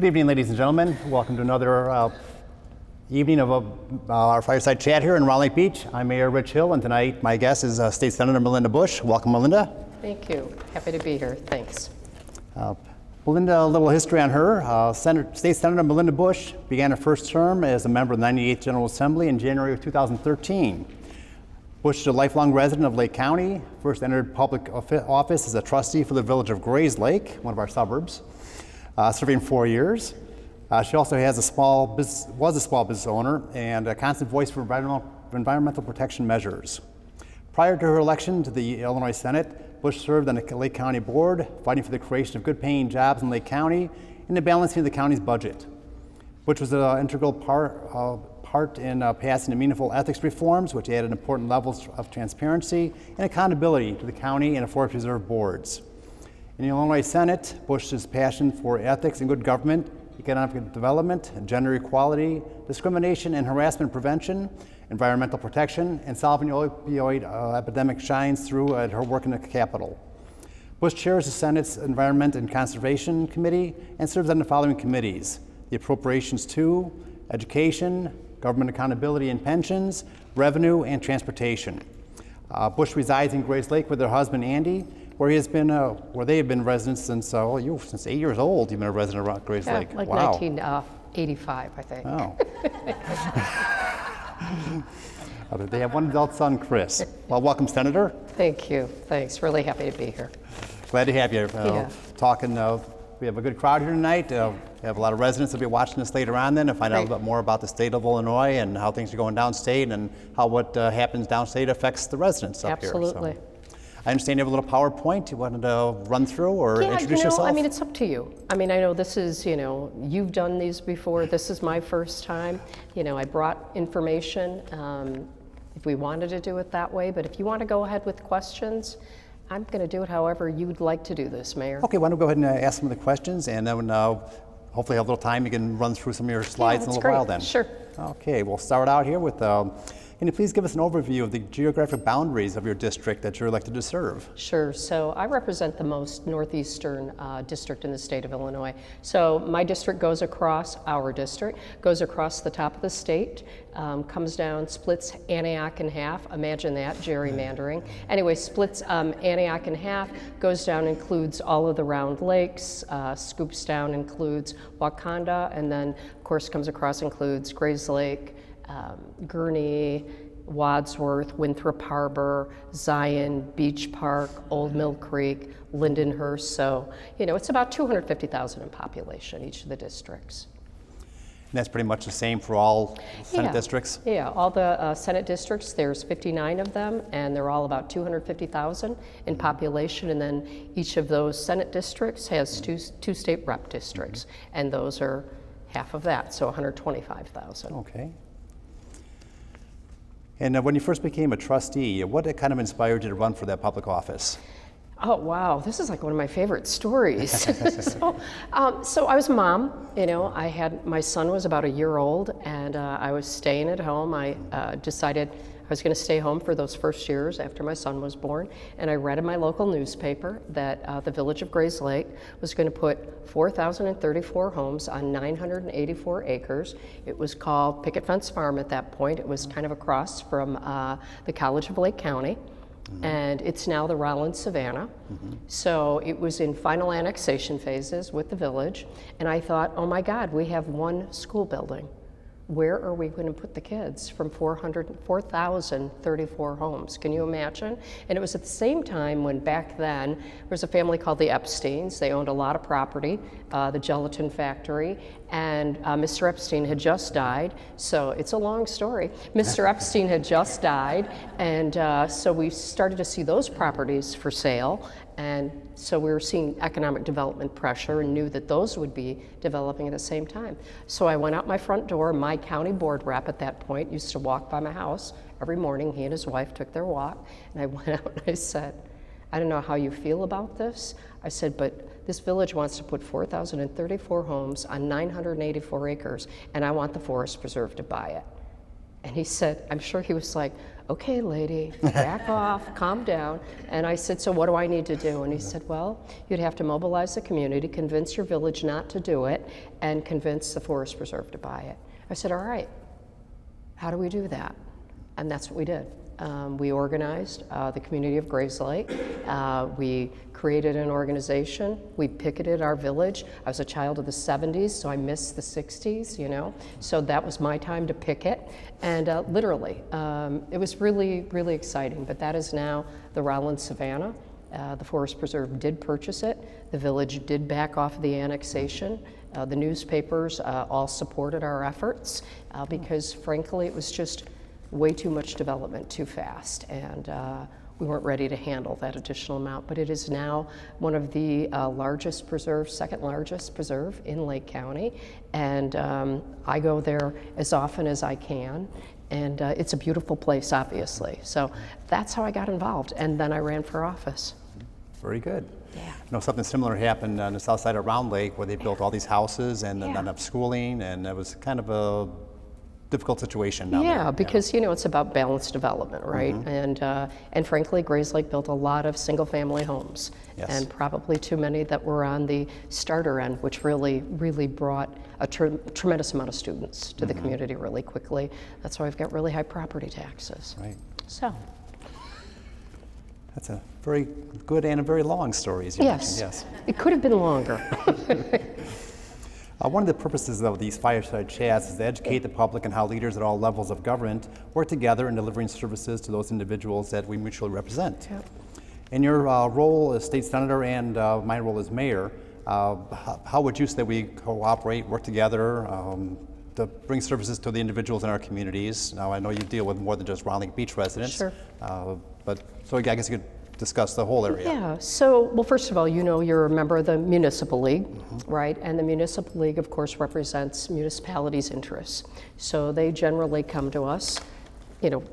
Good evening, ladies and gentlemen. Welcome to another evening of our Fireside Chat here in Round Lake Beach. I'm Mayor Rich Hill, and tonight my guest is State Senator Melinda Bush. Welcome, Melinda. Thank you. Happy to be here. Thanks. Melinda, a little history on her. State Senator Melinda Bush began her first term as a member of the 98th General Assembly in January of 2013. Bush is a lifelong resident of Lake County. First entered public office as a trustee for the village of Grays Lake, one of our suburbs, serving 4 years. She also was a small business owner and a constant voice for environmental protection measures. Prior to her election to the Illinois Senate, Bush served on the Lake County Board, fighting for the creation of good-paying jobs in Lake County and the balancing of the county's budget. Bush was an integral part in passing the meaningful ethics reforms, which added important levels of transparency and accountability to the county and the Forest Reserve boards. In the Illinois Senate, Bush's passion for ethics and good government, economic development, gender equality, discrimination and harassment prevention, environmental protection, and solving the opioid epidemic shines through at her work in the Capitol. Bush chairs the Senate's Environment and Conservation Committee and serves on the following committees: the Appropriations 2, Education, Government Accountability and Pensions, Revenue, and Transportation. Bush resides in Grays Lake with her husband Andy, where they have been residents since 8 years old. You've been a resident of Grays Lake. Like wow. 1985, I think. Oh. They have one adult son, Chris. Well, welcome, Senator. Thank you. Thanks. Really happy to be here. Glad to have you. Yeah. We have a good crowd here tonight. We have a lot of residents that'll be watching this later on then to find out a little bit more about the state of Illinois and how things are going downstate and how what happens downstate affects the residents up here. Absolutely. So, I understand you have a little PowerPoint you wanted to run through or introduce yourself? I mean, it's up to you. I mean, I know this is, you've done these before. This is my first time. I brought information if we wanted to do it that way, but if you want to go ahead with questions, I'm going to do it however you would like to do this, Mayor. Okay, why don't we go ahead and ask some of the questions, and then hopefully have a little time you can run through some of your slides in a little while then. Sure. Okay, we'll start out here with can you please give us an overview of the geographic boundaries of your district that you're elected to serve? Sure. So I represent the most northeastern district in the state of Illinois. So my district goes across the top of the state, comes down, splits Antioch in half. Imagine that, gerrymandering. Anyway, splits Antioch in half, goes down, includes all of the Round Lakes, scoops down, includes Wakanda, and then, of course, comes across, includes Grays Lake, Gurnee, Wadsworth, Winthrop Harbor, Zion, Beach Park, Old Mill Creek, Lindenhurst. So, it's about 250,000 in population, each of the districts. And that's pretty much the same for all Senate districts? Yeah, all the Senate districts, there's 59 of them, and they're all about 250,000 in population, and then each of those Senate districts has two state rep districts, and those are half of that, so 125,000. Okay. And when you first became a trustee, what kind of inspired you to run for that public office? Oh, wow, this is like one of my favorite stories. So I was a mom, my son was about a year old, and I was staying at home. I decided I was going to stay home for those first years after my son was born, and I read in my local newspaper that the village of Grays Lake was going to put 4,034 homes on 984 acres. It was called Picket Fence Farm at that point. It was kind of across from the College of Lake County. Mm-hmm. And it's now the Rollins Savannah. Mm-hmm. So it was in final annexation phases with the village, and I thought, oh my God, we have one school building. Where are we going to put the kids from 4,034 homes? Can you imagine? And it was at the same time when back then there was a family called the Epsteins. They owned a lot of property, the gelatin factory, and Mr. Epstein had just died. So it's a long story. Mr. Epstein had just died, and so we started to see those properties for sale. And so we were seeing economic development pressure and knew that those would be developing at the same time. So I went out my front door. My county board rep at that point used to walk by my house every morning. He and his wife took their walk. And I went out and I said, I don't know how you feel about this. I said, but this village wants to put 4,034 homes on 984 acres, and I want the Forest Preserve to buy it. And he said, I'm sure he was like, okay, lady, back off, calm down. And I said, so what do I need to do? And he said, well, you'd have to mobilize the community, convince your village not to do it, and convince the Forest Preserve to buy it. I said, all right, how do we do that? And that's what we did. We organized the community of Grays Lake. We created an organization. We picketed our village. I was a child of the 70s, so I missed the 60s, you know. So that was my time to picket. And literally, it was really, really exciting. But that is now the Rollins Savannah. The Forest Preserve did purchase it. The village did back off the annexation. The newspapers all supported our efforts because, frankly, it was just way too much development too fast, and we weren't ready to handle that additional amount. But it is now one of the largest preserves, second largest preserve in Lake County, and I go there as often as I can, and it's a beautiful place, obviously. So that's how I got involved, and then I ran for office. Very good. Yeah. You know, something similar happened on the south side of Round Lake where they built all these houses and then ended up schooling, and it was kind of a difficult situation down there. Yeah, because you know it's about balanced development, right? And frankly, Grays Lake built a lot of single-family homes, and probably too many that were on the starter end, which really brought a tremendous amount of students to the community really quickly. That's why we've got really high property taxes. Right. So. That's a very good and a very long story, as you mentioned. Yes. It could have been longer. One of the purposes of these Fireside Chats is to educate the public on how leaders at all levels of government work together in delivering services to those individuals that we mutually represent. Yep. In your role as state senator and my role as mayor, how would you say we cooperate, work together to bring services to the individuals in our communities? Now, I know you deal with more than just Round Lake Beach residents. Sure. So I guess you could discuss the whole area. Yeah, so, well, first of all, you know you're a member of the Municipal League, right? And the Municipal League, of course, represents municipalities' interests. So they generally come to us, you know,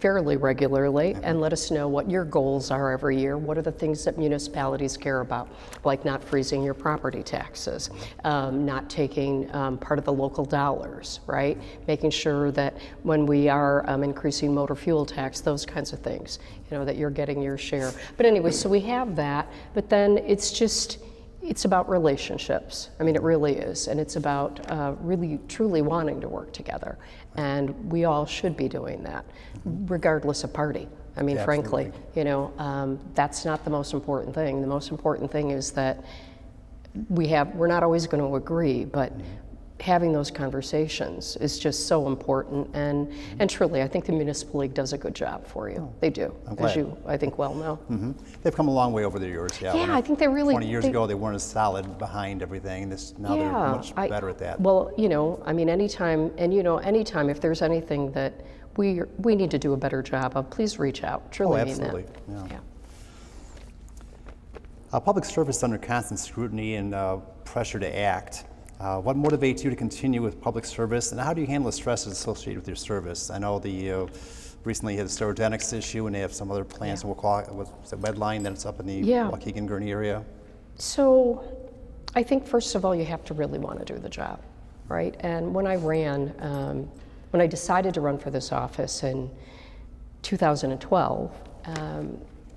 fairly regularly and let us know what your goals are every year. What are the things that municipalities care about, like not freezing your property taxes, not taking part of the local dollars, right? Making sure that when we are increasing motor fuel tax, those kinds of things, you know, that you're getting your share. But anyway, so we have that, but then it's about relationships. I mean, it really is. And it's about really, truly wanting to work together. And we all should be doing that, regardless of party. I mean, frankly, you know, that's not the most important thing. The most important thing is that we're not always going to agree, but having those conversations is just so important, and truly, I think the Municipal League does a good job for you. They do, as you, I think, well know. They've come a long way over the years. Yeah, I think they really. 20 years ago, they weren't as solid behind everything. Now they're much better at that. Well, you know, I mean, anytime if there's anything that we need to do a better job of, please reach out. Truly mean that. Absolutely. Yeah. Public service under constant scrutiny and pressure to act. What motivates you to continue with public service, and how do you handle the stresses associated with your service? I know recently you had the Sterogenics issue, and they have some other plans. We'll call it, what's it, Wedline, that's up in the Waukegan Gurney area. So, I think first of all, you have to really want to do the job, right? And when I ran, when I decided to run for this office in 2012.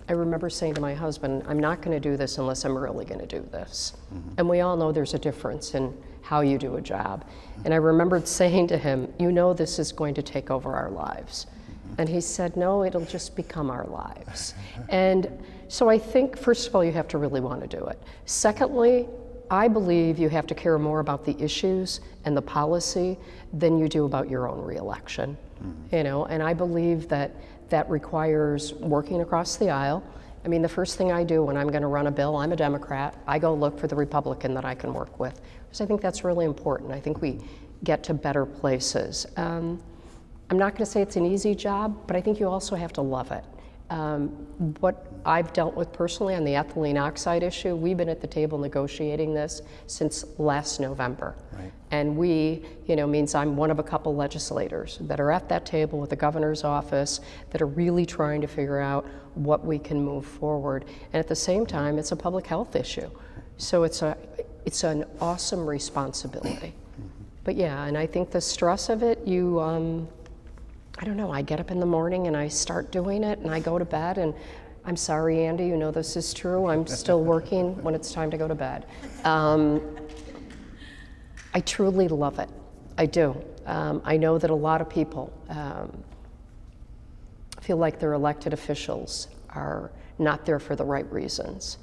I remember saying to my husband, I'm not going to do this unless I'm really going to do this. And we all know there's a difference in how you do a job. And I remembered saying to him, you know this is going to take over our lives. And he said, no, it'll just become our lives. And so I think, first of all, you have to really want to do it. Secondly, I believe you have to care more about the issues and the policy than you do about your own reelection. You know, and I believe that requires working across the aisle. I mean, the first thing I do when I'm going to run a bill, I'm a Democrat, I go look for the Republican that I can work with, because I think that's really important. I think we get to better places. I'm not going to say it's an easy job, but I think you also have to love it. What I've dealt with personally on the ethylene oxide issue, we've been at the table negotiating this since last November. Right. And means I'm one of a couple legislators that are at that table with the governor's office that are really trying to figure out what we can move forward. And at the same time, it's a public health issue. So it's an awesome responsibility. But yeah, and I think the stress of it, you I don't know, I get up in the morning and I start doing it and I go to bed and I'm sorry, Andy, you know this is true. I'm still working when it's time to go to bed. I truly love it. I do. I know that a lot of people feel like their elected officials are not there for the right reasons.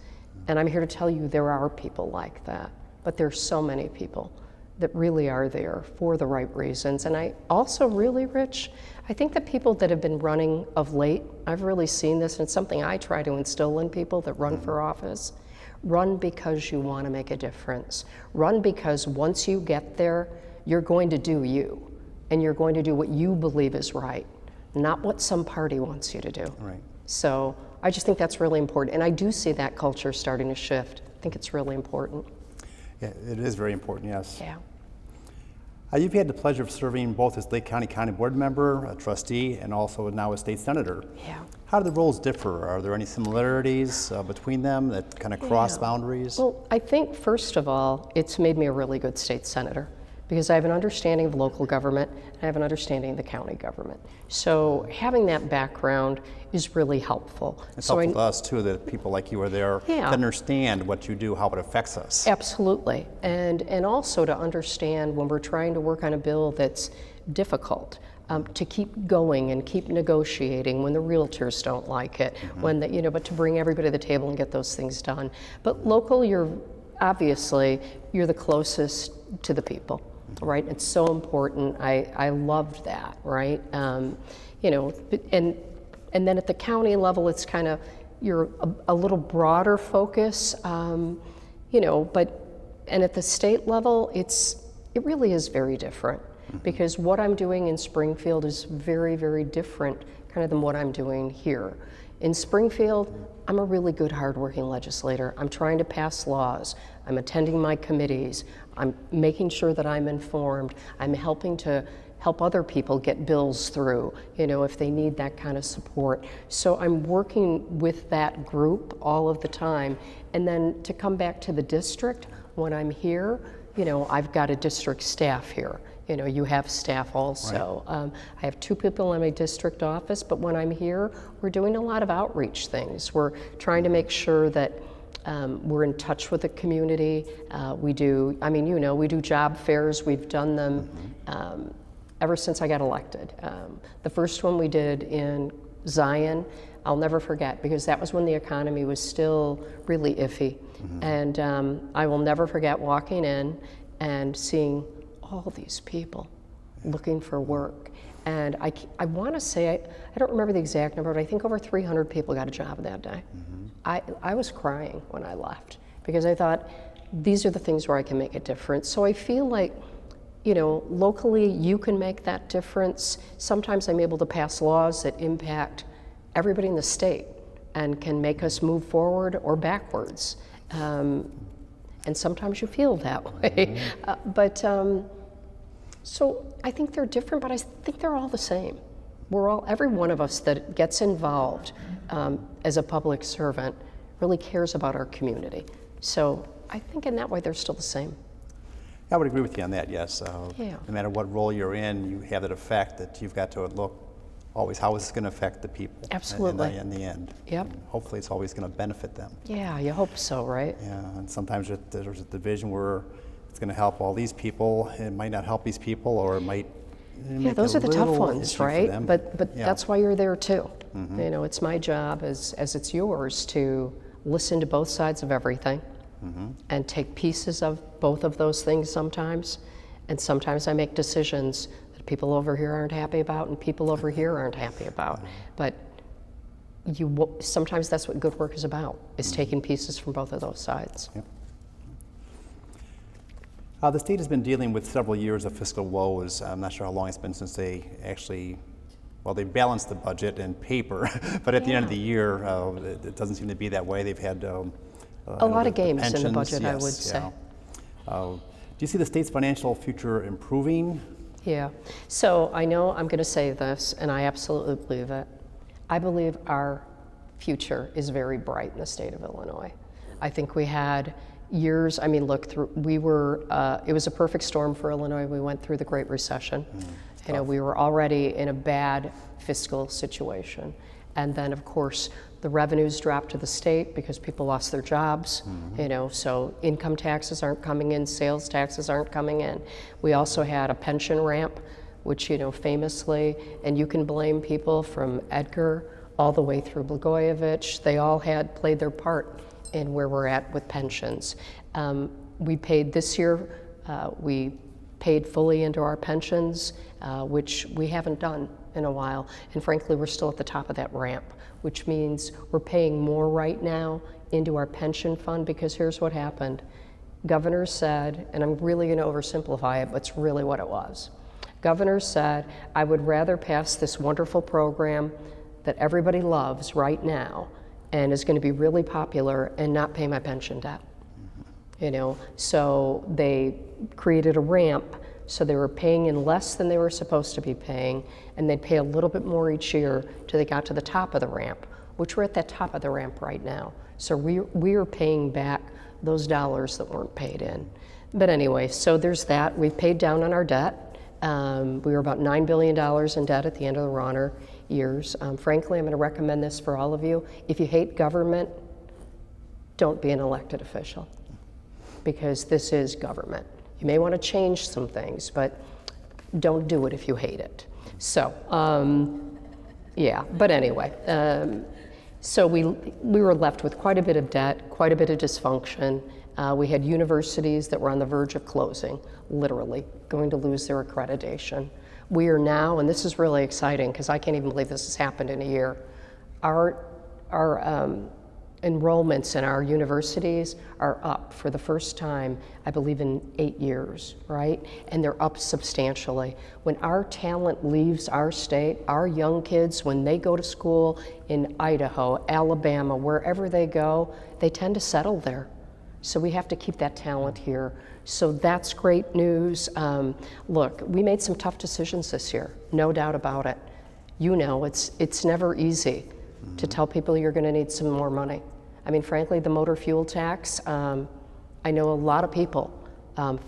And I'm here to tell you there are people like that, but there's so many people that really are there for the right reasons. And I also really, Rich, I think the people that have been running of late, I've really seen this, and it's something I try to instill in people that run for office. Run because you want to make a difference. Run because once you get there, you're going to do you, and you're going to do what you believe is right, not what some party wants you to do. Right. So I just think that's really important, and I do see that culture starting to shift. I think it's really important. Yeah, it is very important, yes. Yeah. You've had the pleasure of serving both as Lake County Board member, a trustee, and also now a state senator. Yeah. How do the roles differ? Are there any similarities between them that kind of cross Yeah. boundaries? Well, I think first of all, it's made me a really good state senator because I have an understanding of local government and I have an understanding of the county government. So having that background is really helpful. It's so helpful to us too that people like you are there to understand what you do, how it affects us. Absolutely, and also to understand when we're trying to work on a bill that's difficult, to keep going and keep negotiating when the realtors don't like it, when the, but to bring everybody to the table and get those things done. But local, you're the closest to the people, right? It's so important. I loved that, right? And then at the county level, it's kind of you're a little broader focus, but at the state level, it really is very different. Because what I'm doing in Springfield is very, very different kind of than what I'm doing here. In Springfield, I'm a really good, hardworking legislator. I'm trying to pass laws. I'm attending my committees. I'm making sure that I'm informed. I'm helping to help other people get bills through, if they need that kind of support. So I'm working with that group all of the time. And then to come back to the district, when I'm here, I've got a district staff here. You have staff also. Right. I have 2 people in my district office, but when I'm here, we're doing a lot of outreach things. We're trying to make sure that we're in touch with the community. We do job fairs. We've done them ever since I got elected. The first one we did in Zion, I'll never forget, because that was when the economy was still really iffy. And I will never forget walking in and seeing all these people looking for work. And I want to say, I don't remember the exact number, but I think over 300 people got a job that day. I was crying when I left because I thought, these are the things where I can make a difference. So I feel like, locally you can make that difference. Sometimes I'm able to pass laws that impact everybody in the state and can make us move forward or backwards. And sometimes you feel that way. So I think they're different, but I think they're all the same. Every one of us that gets involved as a public servant really cares about our community. So I think in that way they're still the same. I would agree with you on that, yes. Yeah. No matter what role you're in, you have that effect that you've got to look always, how is this going to affect the people? Absolutely. In the end. Yep. And hopefully it's always going to benefit them. Yeah, you hope so, right? Yeah, and sometimes there's a division where it's going to help all these people, it might not help these people, or it might Yeah, those are the tough ones, right? But yeah. That's why you're there too. It's my job as it's yours to listen to both sides of everything and take pieces of both of those things sometimes. And sometimes I make decisions that people over here aren't happy about and people over here aren't happy about. But sometimes that's what good work is about, is taking pieces from both of those sides. Yep. The state has been dealing with several years of fiscal woes. I'm not sure how long it's been since they actually, they balanced the budget in paper, but at the end of the year, it doesn't seem to be that way. They've had a lot of games pensions, in the budget, yes, I would say. Do you see the state's financial future improving? Yeah. So I know I'm going to say this, and I absolutely believe it. I believe our future is very bright in the state of Illinois. I think we had years, it was a perfect storm for Illinois. We went through the Great Recession, You know, we were already in a bad fiscal situation. And then, of course, the revenues dropped to the state because people lost their jobs, you know, so income taxes aren't coming in, sales taxes aren't coming in. We also had a pension ramp, which, you know, famously, and you can blame people from Edgar all the way through Blagojevich, they all had played their part in where we're at with pensions. We paid this year, we paid fully into our pensions, which we haven't done in a while. And frankly, we're still at the top of that ramp, which means we're paying more right now into our pension fund, because here's what happened. Governor said, and I'm really going to oversimplify it, but it's really what it was. Governor said, I would rather pass this wonderful program that everybody loves right now and is going to be really popular and not pay my pension debt. You know, so they created a ramp, so they were paying in less than they were supposed to be paying, and they'd pay a little bit more each year till they got to the top of the ramp, which we're at that top of the ramp right now. So we are paying back those dollars that weren't paid in. But anyway, so there's that. We've paid down on our debt. We were about $9 billion in debt at the end of the Ronner years. Frankly, I'm going to recommend this for all of you. If you hate government, don't be an elected official, because this is government. You may want to change some things, but don't do it if you hate it. So, yeah, but anyway, so we were left with quite a bit of debt, quite a bit of dysfunction. We had universities that were on the verge of closing, literally, going to lose their accreditation. We are now, and this is really exciting because I can't even believe this has happened in a year, our enrollments in our universities are up for the first time, I believe, in 8 years, right? And they're up substantially. When our talent leaves our state, our young kids, when they go to school in Idaho, Alabama, wherever they go, they tend to settle there. So we have to keep that talent here. So that's great news. Look, we made some tough decisions this year, no doubt about it. You know, it's never easy to tell people you're going to need some more money. I mean, frankly, the motor fuel tax, I know a lot of people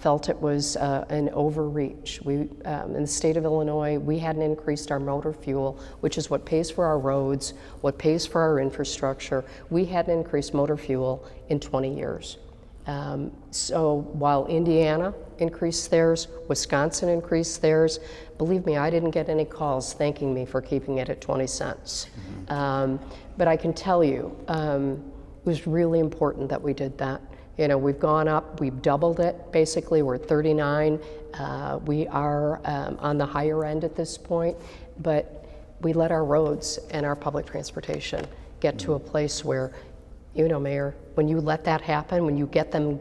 felt it was an overreach. We, in the state of Illinois, we hadn't increased our motor fuel, which is what pays for our roads, what pays for our infrastructure. We hadn't increased motor fuel in 20 years. So while Indiana increased theirs, Wisconsin increased theirs, believe me, I didn't get any calls thanking me for keeping it at 20 cents. But I can tell you, it was really important that we did that. You know, we've gone up, we've doubled it, basically, we're at 39. We are on the higher end at this point, but we let our roads and our public transportation get to a place where, you know, Mayor, when you let that happen, when you get them,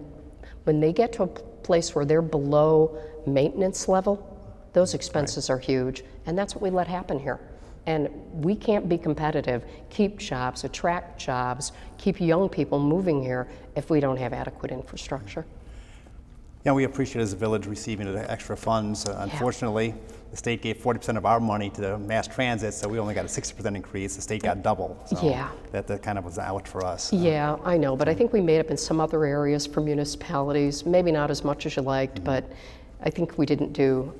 when they get to a place where they're below maintenance level, those expenses are huge, and that's what we let happen here. And we can't be competitive, keep jobs, attract jobs, keep young people moving here if we don't have adequate infrastructure. Yeah, we appreciate as a village receiving the extra funds. Unfortunately, the state gave 40% of our money to the mass transit, so we only got a 60% increase. The state got double. So yeah. That kind of was out for us. Yeah, I know, but I think we made up in some other areas for municipalities, maybe not as much as you liked, but I think we didn't do,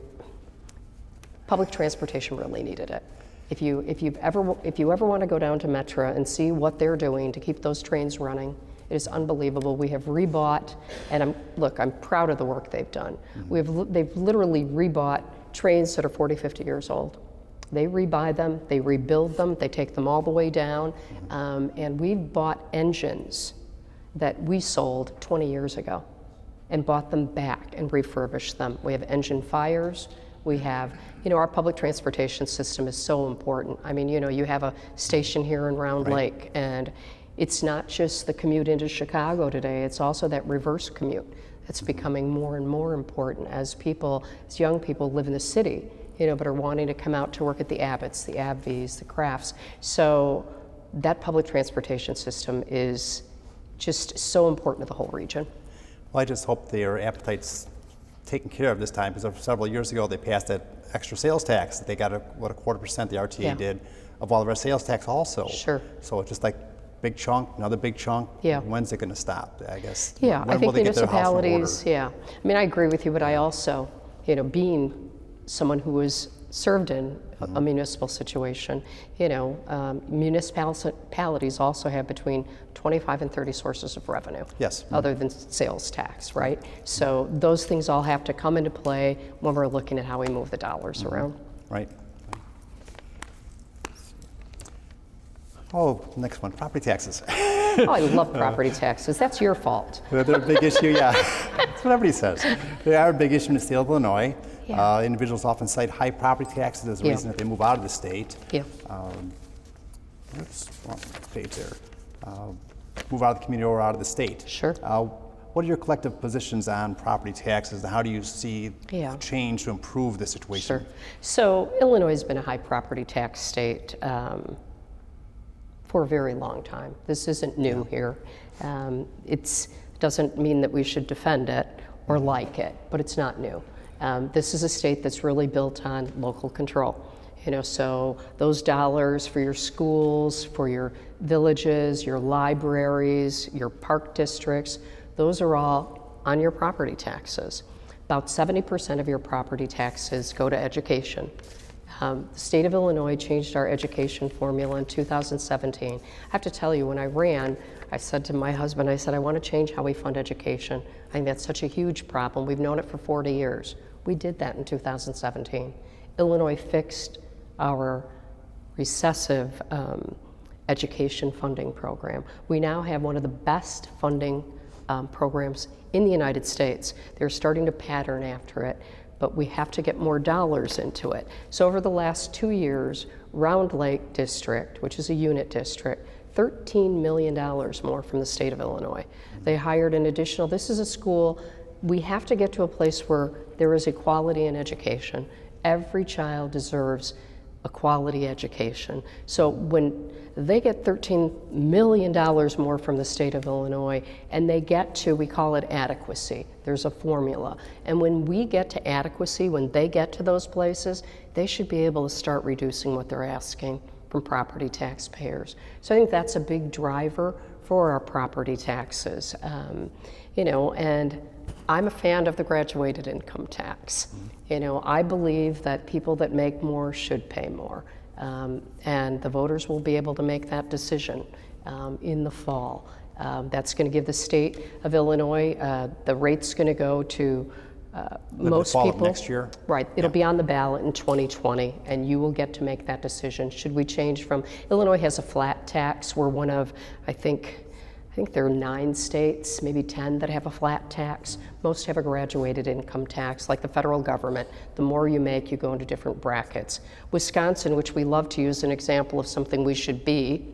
public transportation really needed it. If you ever want to go down to Metra and see what they're doing to keep those trains running, it is unbelievable. We have rebought, and I'm proud of the work they've done. They've literally rebought trains that are 40, 50 years old. They rebuy them, they rebuild them, they take them all the way down, and we've bought engines that we sold 20 years ago and bought them back and refurbished them. We have engine fires. We have, you know, our public transportation system is so important. I mean, you know, you have a station here in Round Lake, and it's not just the commute into Chicago today, it's also that reverse commute that's becoming more and more important as young people live in the city, you know, but are wanting to come out to work at the Abbotts, the AbbVies, the Crafts. So that public transportation system is just so important to the whole region. Well, I just hope their appetite's taken care of this time, because several years ago they passed that extra sales tax. They got a 1/4%, the RTA did, of all of our sales tax also. Sure. So it's just like big chunk, another big chunk. Yeah. When's it going to stop, I guess? Yeah, when I think will they get their house in order? municipalities, yeah. I mean, I agree with you, but I also, you know, being someone who was served in a municipal situation, municipalities also have between 25 and 30 sources of revenue. Yes. Other than sales tax, right? So those things all have to come into play when we're looking at how we move the dollars around. Right. Oh, next one, property taxes. Oh, I love property taxes. That's your fault. They're a big issue, yeah. That's what everybody saes. They are a big issue in the state of Illinois. Yeah. Individuals often cite high property taxes as a reason that they move out of the state. Yeah. Next page there. Move out of the community or out of the state. Sure. What are your collective positions on property taxes, and how do you see Yeah. change to improve the situation? Sure. So Illinois has been a high property tax state for a very long time. This isn't new here. It doesn't mean that we should defend it or like it, but it's not new. This is a state that's really built on local control. So those dollars for your schools, for your villages, your libraries, your park districts, those are all on your property taxes. About 70% of your property taxes go to education. The state of Illinois changed our education formula in 2017. I have to tell you, when I ran, I said to my husband, I want to change how we fund education. I think that's such a huge problem. We've known it for 40 years. We did that in 2017. Illinois fixed our recessive education funding program. We now have one of the best funding programs in the United States. They're starting to pattern after it, but we have to get more dollars into it. So over the last 2 years, Round Lake District, which is a unit district, $13 million more from the state of Illinois. They hired an additional, this is a school, we have to get to a place where there is equality in education. Every child deserves a quality education. So when they get $13 million more from the state of Illinois, and they get to, we call it adequacy. There's a formula. And when we get to adequacy, when they get to those places, they should be able to start reducing what they're asking from property taxpayers. So I think that's a big driver for our property taxes. And I'm a fan of the graduated income tax. I believe that people that make more should pay more. And the voters will be able to make that decision in the fall. That's going to give the state of Illinois, the rate's going to go to most fall people. Of next year? Right, it'll be on the ballot in 2020, and you will get to make that decision. Should we change from, Illinois has a flat tax. We're one of, I think there are 9 states, maybe 10 that have a flat tax. Most have a graduated income tax, like the federal government. The more you make, you go into different brackets. Wisconsin, which we love to use as an example of something we should be,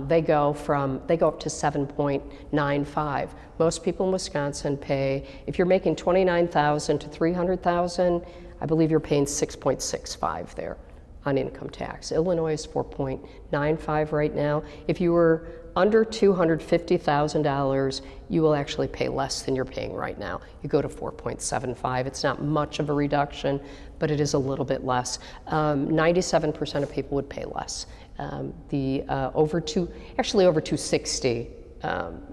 they go up to 7.95. Most people in Wisconsin pay, if you're making $29,000 to $300,000, I believe you're paying 6.65 there on income tax. Illinois is 4.95 right now. If you were under $250,000, you will actually pay less than you're paying right now. You go to 4.75. It's not much of a reduction, but it is a little bit less. 97% of people would pay less. Over 260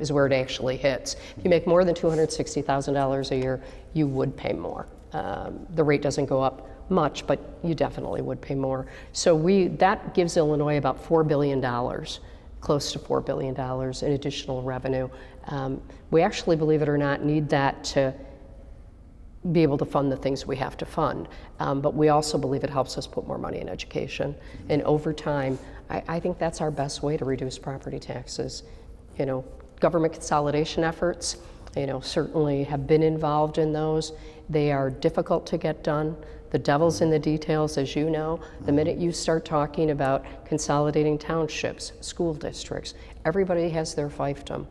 is where it actually hits. If you make more than $260,000 a year, you would pay more. The rate doesn't go up much, but you definitely would pay more. So that gives Illinois about $4 billion. Close to $4 billion in additional revenue. We actually, believe it or not, need that to be able to fund the things we have to fund. But we also believe it helps us put more money in education. And over time, I think that's our best way to reduce property taxes. Government consolidation efforts, certainly have been involved in those. They are difficult to get done. The devil's in the details, as you know. The minute you start talking about consolidating townships, school districts, everybody has their fiefdom,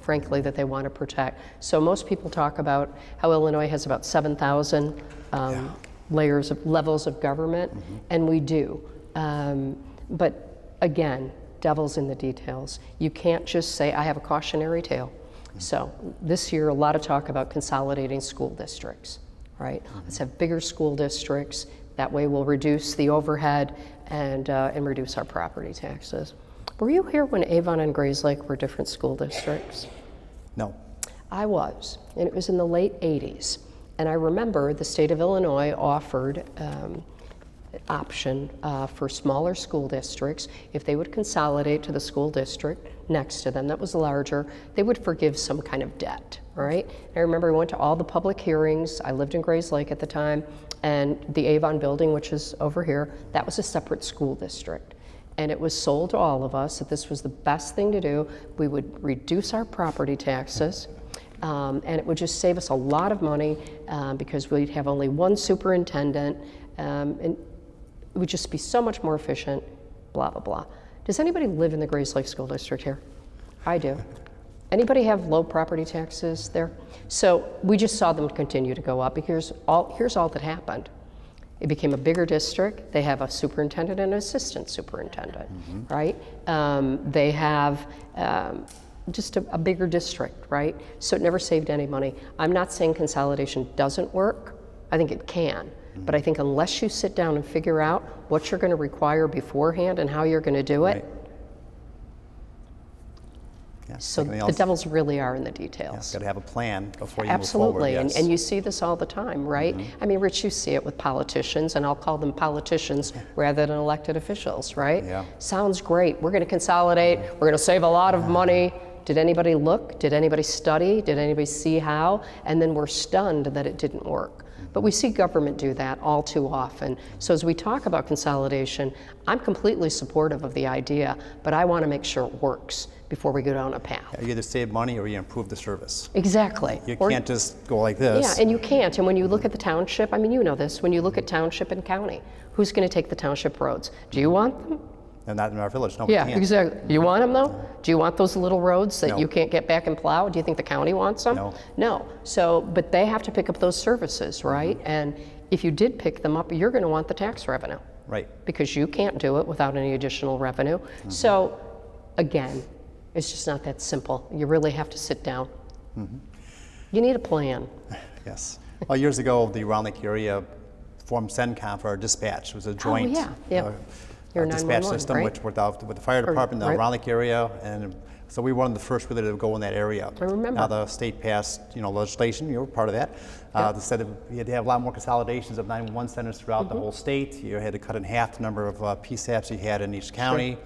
frankly, that they want to protect. So most people talk about how Illinois has about 7,000 levels of government, and we do. But again, devil's in the details. You can't just say, I have a cautionary tale. So this year, a lot of talk about consolidating school districts. Right? Let's have bigger school districts. That way we'll reduce the overhead and reduce our property taxes. Were you here when Avon and Grayslake were different school districts? No. I was, and it was in the late 80s. And I remember the state of Illinois offered option for smaller school districts. If they would consolidate to the school district next to them that was larger, they would forgive some kind of debt, right? I remember we went to all the public hearings. I lived in Grays Lake at the time, and the Avon building, which is over here, that was a separate school district. And it was sold to all of us that this was the best thing to do. We would reduce our property taxes, and it would just save us a lot of money because we'd have only one superintendent, and it would just be so much more efficient, blah, blah, blah. Does anybody live in the Grays Lake School District here? I do. Anybody have low property taxes there? So we just saw them continue to go up because here's all that happened. It became a bigger district. They have a superintendent and an assistant superintendent, right? They have just a bigger district, right? So it never saved any money. I'm not saying consolidation doesn't work. I think it can. But I think unless you sit down and figure out what you're going to require beforehand and how you're going to do it, Right. Yeah, so anything the else? devils really are in the details. Got to have a plan before you Absolutely, move forward. and you see this all the time, right? I mean, Rich, you see it with politicians, and I'll call them politicians rather than elected officials, right? Yeah. Sounds great. We're going to consolidate. We're going to save a lot of money. Did anybody look? Did anybody study? Did anybody see how? And then we're stunned that it didn't work. But we see government do that all too often. So as we talk about consolidation, I'm completely supportive of the idea, but I want to make sure it works before we go down a path. You either save money or you improve the service. Exactly. You Or- can't just go like this. Yeah, and you can't. And when you look at the township, I mean, you know this, when you look at township and county, who's going to take the township roads? Do you want them? And not in our village. No, we Yeah, can't. exactly. You want them though? Do you want those little roads that No. you can't get back and plow? Do you think the county wants them? No. No. So, but they have to pick up those services, right? And if you did pick them up, you're going to want the tax revenue Right. because you can't do it without any additional revenue. So, again, it's just not that simple. You really have to sit down. You need a plan. Yes. Well, years ago, the Round Lake area formed CENTCOM for our dispatch. It was a joint yeah. Your dispatch 911, system, right? which worked out with the fire department in the right. Round Lake area, and so we were one of the first really to go in that area. I remember. Now the state passed, legislation. You were part of that. That said that you had to have a lot more consolidations of 911 centers throughout the whole state. You had to cut in half the number of PSAPs you had in each county.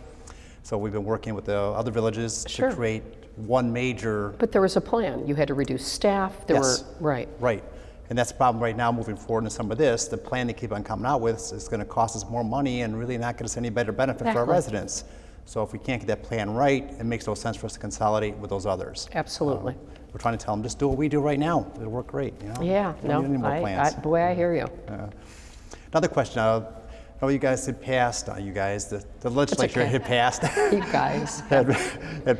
So we've been working with the other villages Sure. to create one major. But there was a plan. You had to reduce staff. There Yes. were, right. Right. And that's the problem right now moving forward in some of this. The plan they keep on coming out with is going to cost us more money and really not get us any better benefit for our Exactly. residents. So if we can't get that plan right, it makes no sense for us to consolidate with those others. Absolutely. We're trying to tell them, just do what we do right now. It'll work great. Yeah, You don't need any more plans. boy, I hear you. Another question. I know you guys had passed, the legislature okay. had passed. You guys. had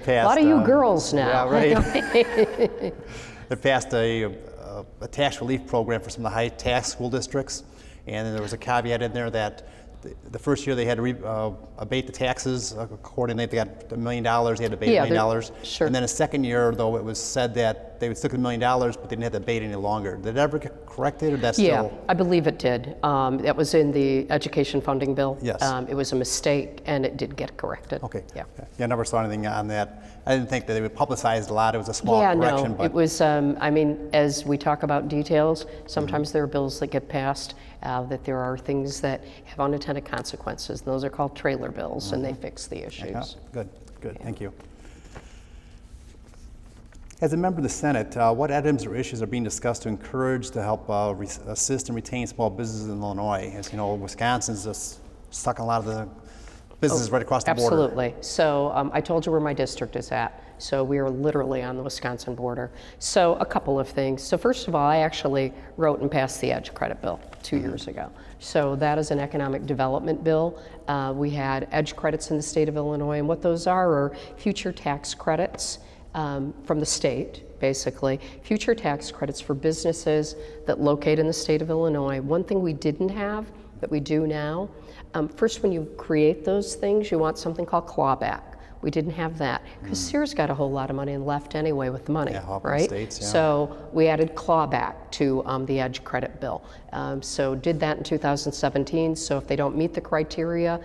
passed. A lot of you girls now. Yeah, right. It passed a tax relief program for some of the high tax school districts, and then there was a caveat in there that the first year they had to abate the taxes accordingly. They got $1 million, they had to abate Yeah, $1 million. sure. And then a second year, though, it was said that they would still get $1 million, but they didn't have to abate any longer. Did it ever get corrected, or that's Yeah, still? I believe it did. That was in the education funding bill. Yes. It was a mistake, and it did get corrected. Okay. Yeah. Yeah, I never saw anything on that. I didn't think that they would publicize it a lot. It was a small Yeah, correction, no, but it was, I mean, as we talk about details, sometimes there are bills that get passed, that there are things that have unintended consequences. Those are called trailer bills, and they fix the issues. yeah, good. Thank you. As a member of the Senate, what items or issues are being discussed to encourage to help assist and retain small businesses in Illinois? As you know, Wisconsin's just stuck in a lot of the businesses right across the border. Absolutely. So I told you where my district is at. So we are literally on the Wisconsin border. So a couple of things. So first of all, I actually wrote and passed the EDGE credit bill 2 years ago. So that is an economic development bill. We had EDGE credits in the state of Illinois, and what those are future tax credits from the state, basically. Future tax credits for businesses that locate in the state of Illinois. One thing we didn't have that we do now, first when you create those things, you want something called clawback. We didn't have that because Sears got a whole lot of money and left anyway with the money, Yeah, helping right? states, yeah. So we added clawback to the EDGE credit bill. So did that in 2017. So if they don't meet the criteria,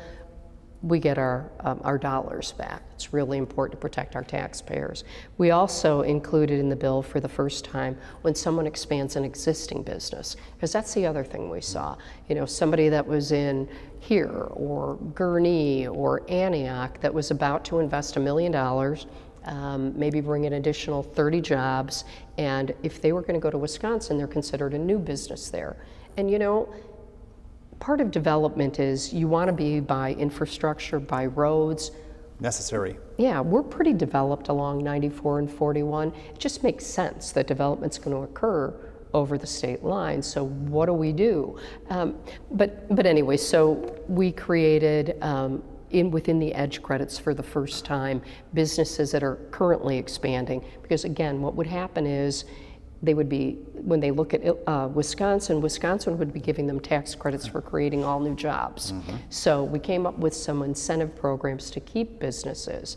we get our dollars back. It's really important to protect our taxpayers. We also included in the bill for the first time when someone expands an existing business, because that's the other thing we saw. Somebody that was in here or Gurnee or Antioch that was about to invest $1 million, maybe bring an additional 30 jobs, and if they were going to go to Wisconsin, they're considered a new business there. And part of development is you want to be by infrastructure, by roads. Necessary. Yeah, we're pretty developed along 94 and 41. It just makes sense that development's going to occur over the state line. So what do we do? But anyway, so we created within the EDGE credits for the first time businesses that are currently expanding. Because again, what would happen is they would be, when they look at Wisconsin would be giving them tax credits for creating all new jobs. So we came up with some incentive programs to keep businesses.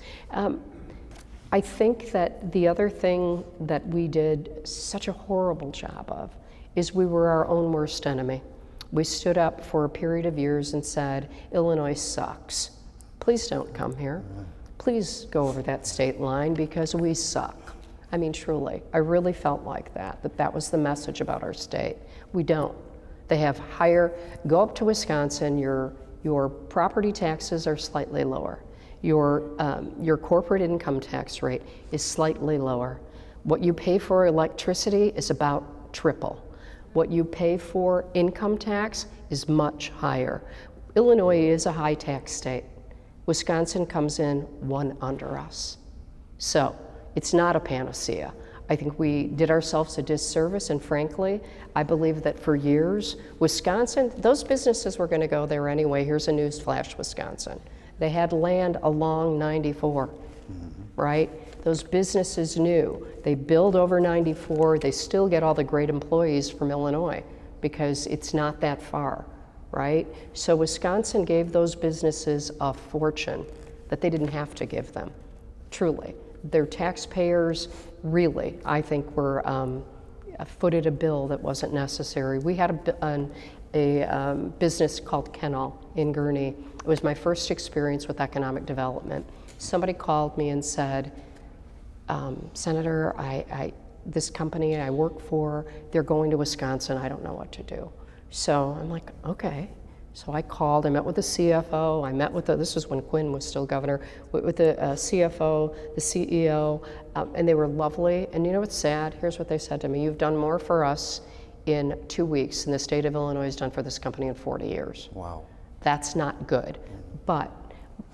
I think that the other thing that we did such a horrible job of is we were our own worst enemy. We stood up for a period of years and said, Illinois sucks. Please don't come here. Please go over that state line because we suck. I mean, truly, I really felt like that was the message about our state. We don't. They have go up to Wisconsin, your property taxes are slightly lower. Your corporate income tax rate is slightly lower. What you pay for electricity is about triple. What you pay for income tax is much higher. Illinois is a high tax state. Wisconsin comes in one under us. So it's not a panacea. I think we did ourselves a disservice, and frankly, I believe that for years, Wisconsin, those businesses were going to go there anyway. Here's a news flash, Wisconsin. They had land along 94, right? Those businesses knew. They build over 94, they still get all the great employees from Illinois because it's not that far, right? So Wisconsin gave those businesses a fortune that they didn't have to give them, truly. Their taxpayers really, I think, were footed a bill that wasn't necessary. We had a business called Kennel in Gurnee. It was my first experience with economic development. Somebody called me and said, Senator, this company I work for, they're going to Wisconsin, I don't know what to do. So I'm like, okay. So I called, I met with the CFO, this was when Quinn was still governor, with the CFO, the CEO, and they were lovely. And you know what's sad? Here's what they said to me: you've done more for us in 2 weeks than the state of Illinois has done for this company in 40 years. Wow. That's not good. But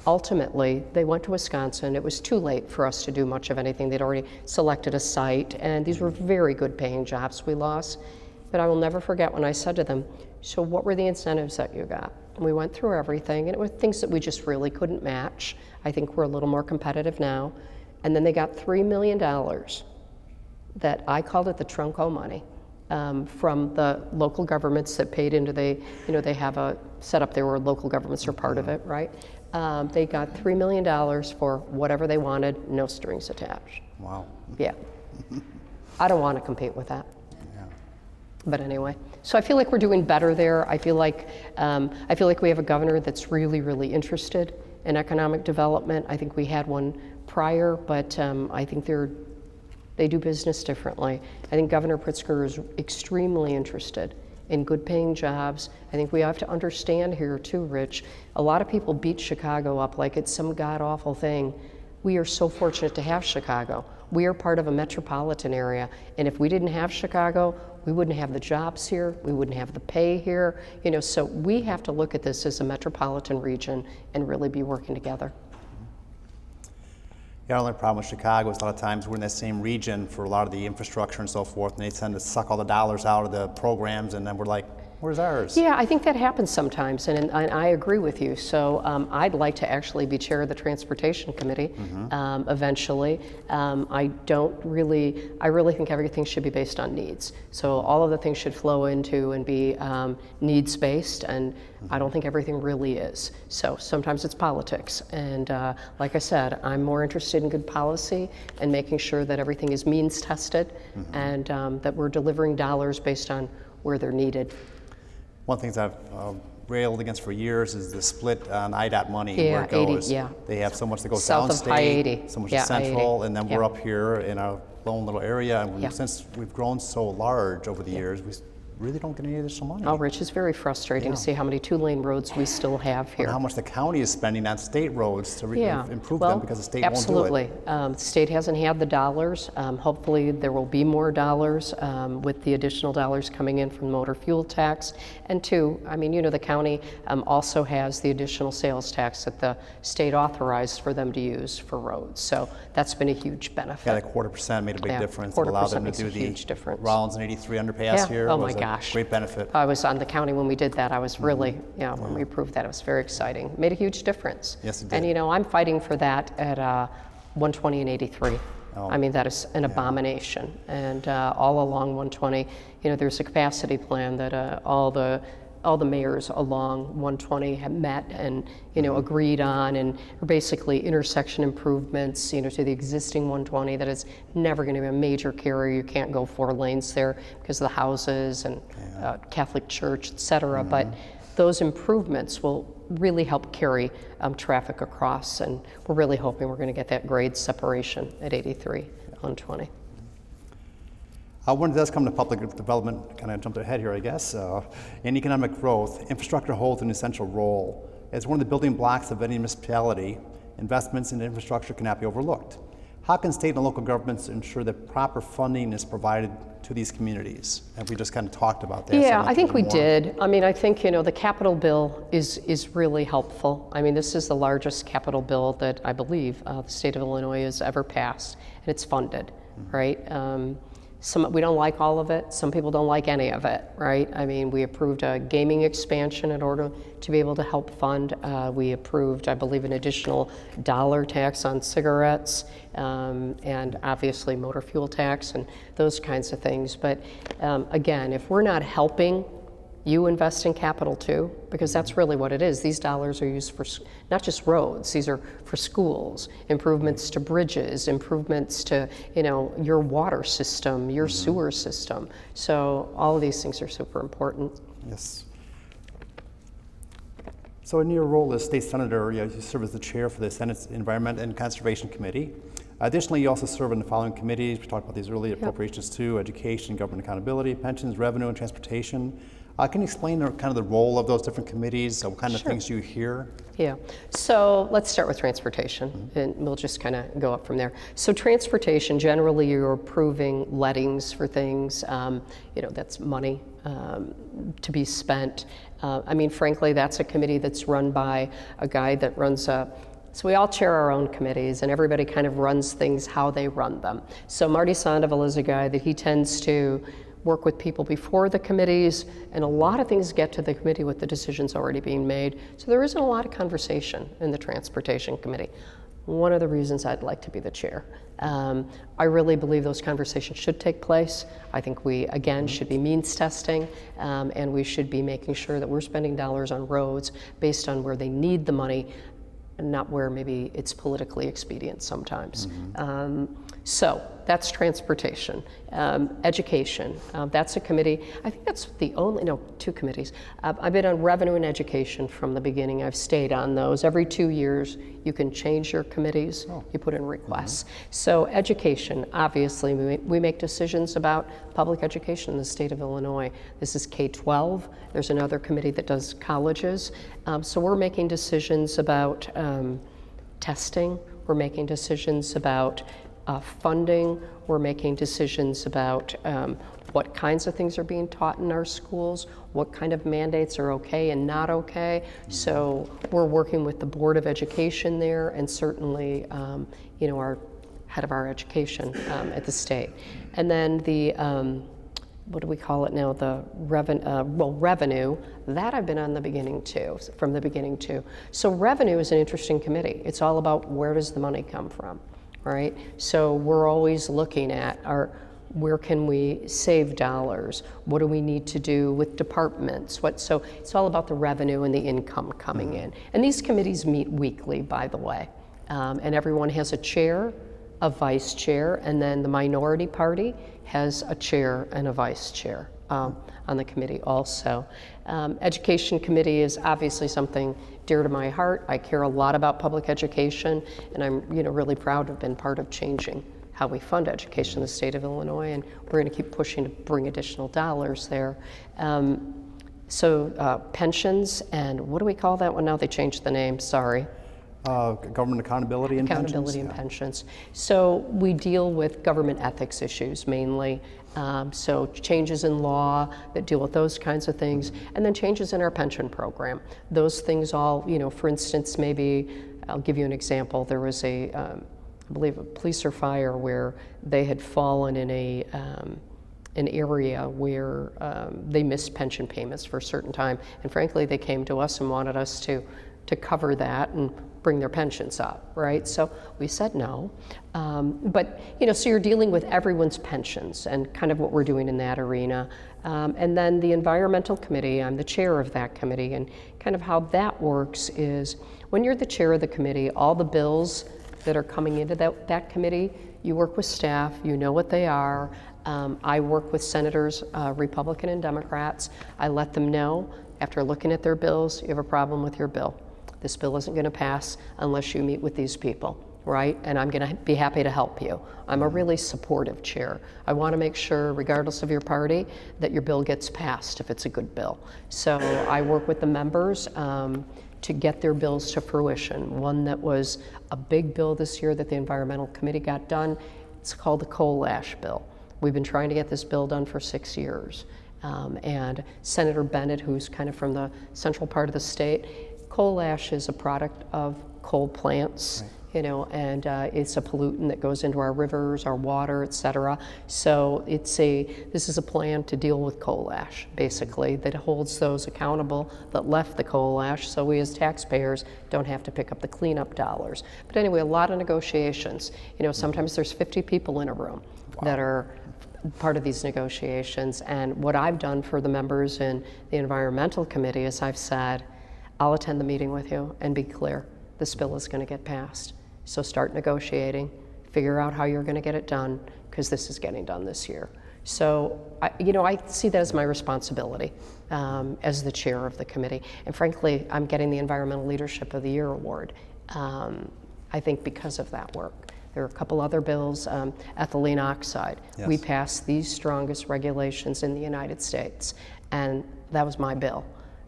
ultimately, they went to Wisconsin. It was too late for us to do much of anything. They'd already selected a site, and these were very good paying jobs we lost. But I will never forget when I said to them, so what were the incentives that you got? And we went through everything, and it was things that we just really couldn't match. I think we're a little more competitive now. And then they got $3 million that I called it the Trunco money from the local governments that paid into they have a setup there where local governments are part of it, right? They got $3 million for whatever they wanted, no strings attached. Wow. Yeah. I don't want to compete with that. But anyway, so I feel like we're doing better there. I feel like we have a governor that's really, really interested in economic development. I think we had one prior, but I think they do business differently. I think Governor Pritzker is extremely interested in good paying jobs. I think we have to understand here too, Rich, a lot of people beat Chicago up like it's some god awful thing. We are so fortunate to have Chicago. We are part of a metropolitan area, and if we didn't have Chicago, we wouldn't have the jobs here, we wouldn't have the pay here, so we have to look at this as a metropolitan region and really be working together. Yeah, the only problem with Chicago is a lot of times we're in that same region for a lot of the infrastructure and so forth, and they tend to suck all the dollars out of the programs, and then we're like, where's ours? Yeah, I think that happens sometimes, and I agree with you. So I'd like to actually be chair of the Transportation Committee eventually. I really think everything should be based on needs. So all of the things should flow into and be needs-based, and I don't think everything really is. So sometimes it's politics, and like I said, I'm more interested in good policy and making sure that everything is means-tested and that we're delivering dollars based on where they're needed. One of the things I've railed against for years is the split on IDOT money, Yeah, where it goes. 80, yeah. They have so much that goes South of I-80. downstate, so much Yeah, is central, I-80. and then Yeah. we're up here in our lone little area. And Yeah. since we've grown so large over the years, we really don't get any additional money. Oh, Rich, it's very frustrating to see how many two-lane roads we still have here. And how much the county is spending on state roads to improve them because the state absolutely. won't do it. The state hasn't had the dollars. Hopefully there will be more dollars with the additional dollars coming in from the motor fuel tax. And two, I mean, the county also has the additional sales tax that the state authorized for them to use for roads. So that's been a huge benefit. Yeah, that 1/4% made a big Yeah, difference. It allowed them to 1/4% makes do a the huge difference. Rollins and 83 underpass Yeah. here. Oh was my a gosh. great benefit. I was on the county when we did that. I was really, when we approved that, it was very exciting. Made a huge difference. Yes, it And did. I'm fighting for that at 120 and 83. Oh. I mean, that is an abomination. And all along 120, there's a capacity plan that all the mayors along 120 have met and agreed on, and are basically intersection improvements to the existing 120 that is never going to be a major carrier. You can't go 4 lanes there because of the houses and Catholic Church, et cetera. But those improvements will really help carry traffic across, and we're really hoping we're going to get that grade separation at 83, 120. When it does come to public development, kind of jumped ahead here, I guess, in economic growth, infrastructure holds an essential role. As one of the building blocks of any municipality, investments in infrastructure cannot be overlooked. How can state and local governments ensure that proper funding is provided to these communities? And we just kind of talked about that. so Yeah, I'd like I to think hear we more. did. I mean, I think, the capital bill is really helpful. I mean, this is the largest capital bill that I believe the state of Illinois has ever passed, and it's funded, right? We don't like all of it. Some people don't like any of it, right? I mean, we approved a gaming expansion in order to be able to help fund. We approved, I believe, an additional dollar tax on cigarettes, and obviously motor fuel tax and those kinds of things. But again, if we're not helping you invest in capital too, because that's really what it is. These dollars are used for not just roads, these are for schools, improvements to bridges, improvements to your water system, your sewer system. So all of these things are super important. Yes. So in your role as state senator, you serve as the chair for the Senate's Environment and Conservation Committee. Additionally, you also serve in the following committees. We talked about these earlier: appropriations too, education, government accountability, pensions, revenue, and transportation. Can you explain kind of the role of those different committees? What kind of things you hear? Yeah, so let's start with transportation, and we'll just kind of go up from there. So transportation, generally you're approving lettings for things, that's money to be spent. I mean, frankly, that's a committee that's run by a guy that runs so we all chair our own committees, and everybody kind of runs things how they run them. So Marty Sandoval is a guy that he tends to work with people before the committees, and a lot of things get to the committee with the decisions already being made. So there isn't a lot of conversation in the Transportation Committee. One of the reasons I'd like to be the chair. I really believe those conversations should take place. I think we, again, should be means testing, and we should be making sure that we're spending dollars on roads based on where they need the money, and not where maybe it's politically expedient sometimes. So that's transportation. Education, that's a committee. I think that's the only, no, 2 committees. I've been on revenue and education from the beginning. I've stayed on those. Every 2 years, you can change your committees. You put in requests. So education, obviously, we make decisions about public education in the state of Illinois. This is K-12. There's another committee that does colleges. So we're making decisions about testing. We're making decisions about funding. We're making decisions about what kinds of things are being taught in our schools, what kind of mandates are okay and not okay. So we're working with the Board of Education there, and certainly, our head of our education at the state. And then the, what do we call it now? The revenue, that I've been on the beginning too, from the beginning too. So revenue is an interesting committee. It's all about where does the money come from, right? So we're always looking at where can we save dollars? What do we need to do with departments? So it's all about the revenue and the income coming in. And these committees meet weekly, by the way. And everyone has a chair, a vice chair, and then the minority party has a chair and a vice chair on the committee also. Education Committee is obviously something dear to my heart. I care a lot about public education, and I'm really proud to have been part of changing how we fund education in the state of Illinois, and we're going to keep pushing to bring additional dollars there. Pensions, and what do we call that one now? They changed the name, sorry. Government accountability and Accountability and pensions. pensions. So we deal with government ethics issues mainly. So changes in law that deal with those kinds of things, and then changes in our pension program. Those things all, for instance, maybe I'll give you an example. There was I believe a police or fire where they had fallen in an area where they missed pension payments for a certain time, and frankly, they came to us and wanted us to cover that and bring their pensions up, right? So we said no. But so you're dealing with everyone's pensions and kind of what we're doing in that arena. And then the Environmental Committee, I'm the chair of that committee, and kind of how that works is when you're the chair of the committee, all the bills that are coming into that committee, you work with staff, you know what they are. I work with senators, Republican and Democrats. I let them know after looking at their bills, you have a problem with your bill. This bill isn't going to pass unless you meet with these people, right? And I'm going to be happy to help you. I'm a really supportive chair. I want to make sure, regardless of your party, that your bill gets passed if it's a good bill. So I work with the members to get their bills to fruition. One that was a big bill this year that the Environmental Committee got done, it's called the coal ash bill. We've been trying to get this bill done for 6 years. And Senator Bennett, who's kind of from the central part of the state, coal ash is a product of coal plants, right. And it's a pollutant that goes into our rivers, our water, et cetera. So this is a plan to deal with coal ash, basically, that holds those accountable that left the coal ash, so we as taxpayers don't have to pick up the cleanup dollars. But anyway, a lot of negotiations. Sometimes there's 50 people in a room that are part of these negotiations. And what I've done for the members in the Environmental Committee is I've said, I'll attend the meeting with you and be clear, this bill is going to get passed. So start negotiating, figure out how you're going to get it done, because this is getting done this year. So, I see that as my responsibility as the chair of the committee. And frankly, I'm getting the Environmental Leadership of the Year award, I think because of that work. There are a couple other bills, ethylene oxide. Yes. We passed the strongest regulations in the United States, and that was my bill.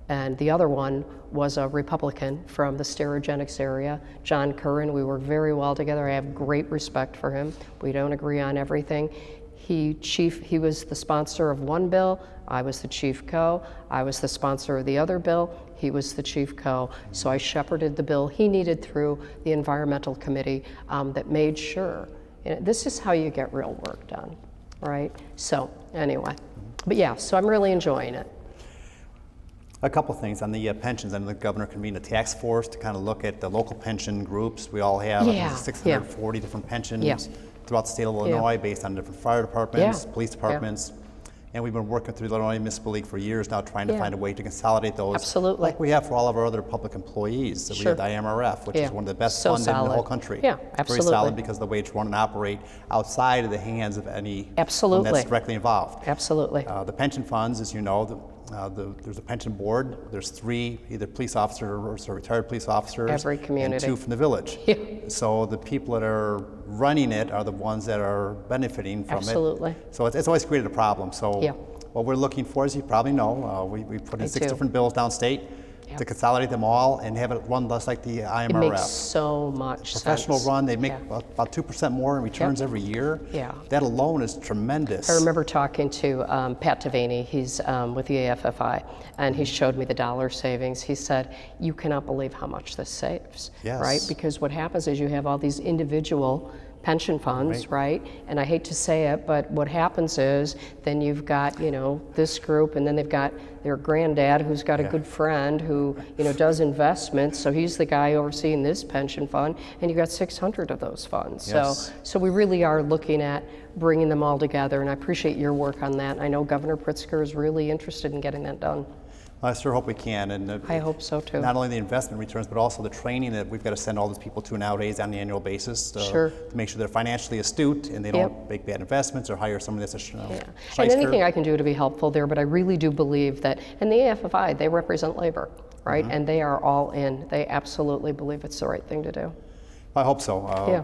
And the other one was a Republican from the Sterigenics area, John Curran. We work very well together. I have great respect for him. We don't agree on everything. He was the sponsor of one bill. I was the chief co. I was the sponsor of the other bill. He was the chief co. So I shepherded the bill he needed through the Environmental Committee that made sure. This is how you get real work done, right? So anyway, but yeah, so I'm really enjoying it. A couple things on the pensions. I know the governor convened a task force to kind of look at the local pension groups. We all have 640 different pensions throughout the state of Illinois based on different fire departments, police departments. And we've been working through the Illinois Municipal League for years now, trying to find a way to consolidate those. Absolutely. Like we have for all of our other public employees. So we have the IMRF, which is one of the best funded in the whole country. Yeah, absolutely. Very solid because of the way it's run and operate outside of the hands of any that's directly involved. Absolutely. The pension funds, as you know, there's a pension board. There's 3 either police officers or retired police officers. Every community. And 2 from the village. Yeah. So the people that are running it are the ones that are benefiting from Absolutely. it. So it's always created a problem. So what we're looking for, as you probably know, we put in 6 different bills downstate to consolidate them all and have it run less like the IMRF. It makes so much Professional sense. run, they make about 2% more in returns every year. Yeah. That alone is tremendous. I remember talking to Pat Devaney, he's with the AFFI, and he showed me the dollar savings. He said, you cannot believe how much this saves, right? Because what happens is you have all these individual pension funds, right? And I hate to say it, but what happens is then you've got, this group, and then they've got their granddad who's got a good friend who, does investments, so he's the guy overseeing this pension fund, and you've got 600 of those funds. So we really are looking at bringing them all together, and I appreciate your work on that. I know Governor Pritzker is really interested in getting that done. I sure hope we can. And I hope so too. Not only the investment returns, but also the training that we've got to send all these people to nowadays on an annual basis Sure. to make sure they're financially astute and they don't make bad investments or hire someone that's a And shyster. anything I can do to be helpful there, but I really do believe that, and the AFFI, they represent labor, right? And they are all in. They absolutely believe it's the right thing to do. I hope so. Yeah.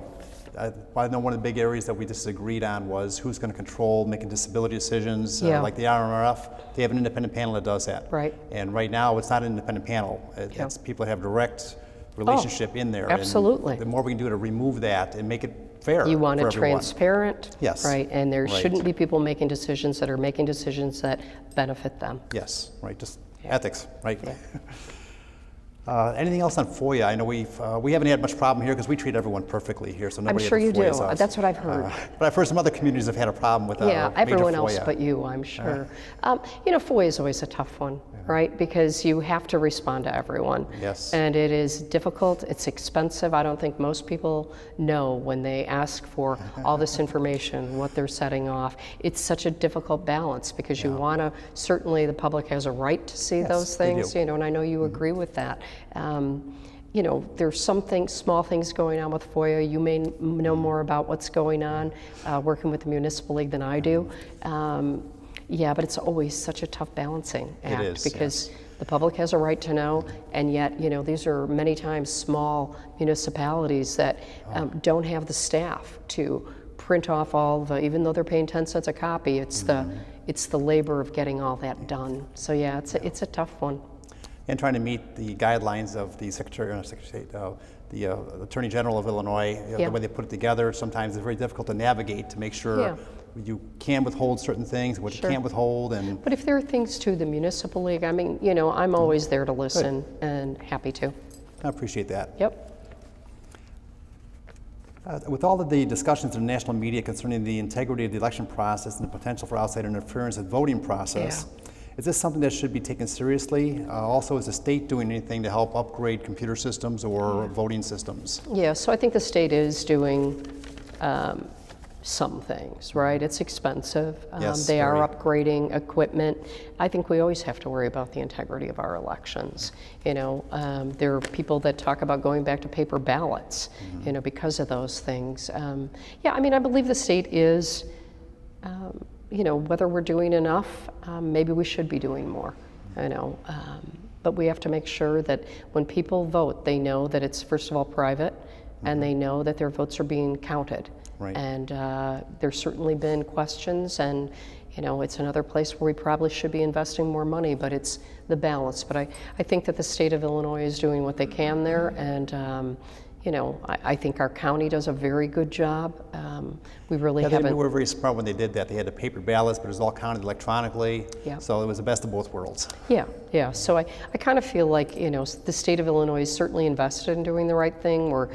I know one of the big areas that we disagreed on was who's going to control making disability decisions. Yeah. Like the RMRF, they have an independent panel that does that. Right. And right now, it's not an independent panel. It's people that have direct relationship in there. Absolutely. And the more we can do to remove that and make it fair You want for it everyone. transparent, Yes. right? And there Right. shouldn't be people making decisions that are making decisions that benefit them. Yes, right, just ethics, right? Anything else on FOIA? I know we haven't had much problem here because we treat everyone perfectly here, so I'm nobody sure ever you do. FOIAs us. That's what I've heard. But I've heard some other communities have had a problem with Yeah, major everyone else FOIA. but you, I'm sure. FOIA is always a tough one, right? Because you have to respond to everyone. Yes. And it is difficult, it's expensive. I don't think most people know when they ask for all this information, what they're setting off. It's such a difficult balance because you want to, certainly the public has a right to see those they things, do. and I know you agree with that. There's some things, small things going on with FOIA. You may know more about what's going on working with the Municipal League than I do. But it's always such a tough balancing act is, because the public has a right to know, and yet, these are many times small municipalities that don't have the staff to print off all the, even though they're paying 10 cents a copy, it's the labor of getting all that done. So yeah, it's a tough one. And trying to meet the guidelines of the the Attorney General of Illinois, the way they put it together. Sometimes it's very difficult to navigate to make sure you can withhold certain things, what you can't withhold. But if there are things to the Municipal League, I mean, I'm always there to listen and happy to. I appreciate that. Yep. With all of the discussions in the national media concerning the integrity of the election process and the potential for outside interference in the voting process, is this something that should be taken seriously? Also, is the state doing anything to help upgrade computer systems or voting systems? Yeah, so I think the state is doing some things, right? It's expensive. Yes, they very. are upgrading equipment. I think we always have to worry about the integrity of our elections. There are people that talk about going back to paper ballots, because of those things. I believe the state is, whether we're doing enough, maybe we should be doing more, but we have to make sure that when people vote, they know that it's, first of all, private, and they know that their votes are being counted. Right. And there's certainly been questions, and it's another place where we probably should be investing more money, but it's the balance. But I think that the state of Illinois is doing what they can there, and I think our county does a very good job. We really haven't. They were very smart when they did that. They had the paper ballots, but it was all counted electronically. Yeah. So it was the best of both worlds. Yeah. So I kind of feel like, the state of Illinois is certainly invested in doing the right thing, or,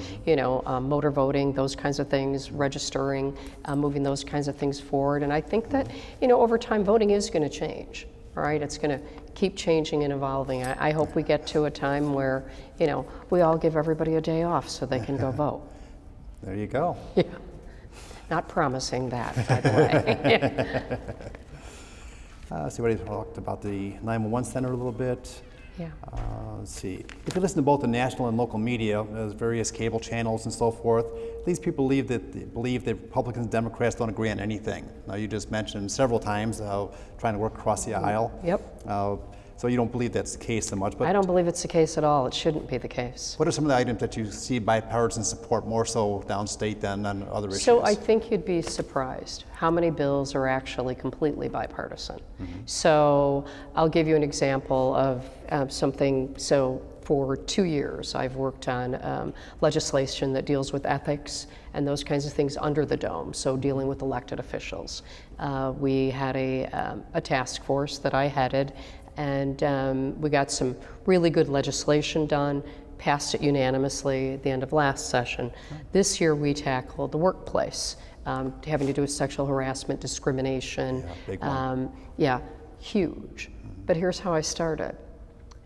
motor voting, those kinds of things, registering, moving those kinds of things forward. And I think that, over time, voting is going to change. All right, it's going to keep changing and evolving. I hope we get to a time where, we all give everybody a day off so they can go vote. There you go. Yeah. Not promising that, by the way. Let's see what he talked about the 911 center a little bit. Yeah. Let's see. If you listen to both the national and local media, there's various cable channels and so forth, these people believe that Republicans and Democrats don't agree on anything. Now, you just mentioned several times trying to work across the aisle. Yep. So you don't believe that's the case so much. But I don't believe it's the case at all. It shouldn't be the case. what are some of the items that you see bipartisan support more so downstate than on other issues? So I think you'd be surprised how many bills are actually completely bipartisan. So I'll give you an example of something. So for 2 years, I've worked on legislation that deals with ethics and those kinds of things under the dome, so dealing with elected officials. We had a task force that I headed, and we got some really good legislation done, passed it unanimously at the end of last session. This year we tackled the workplace, having to do with sexual harassment, discrimination. Yeah, big one. Huge. But here's how I started.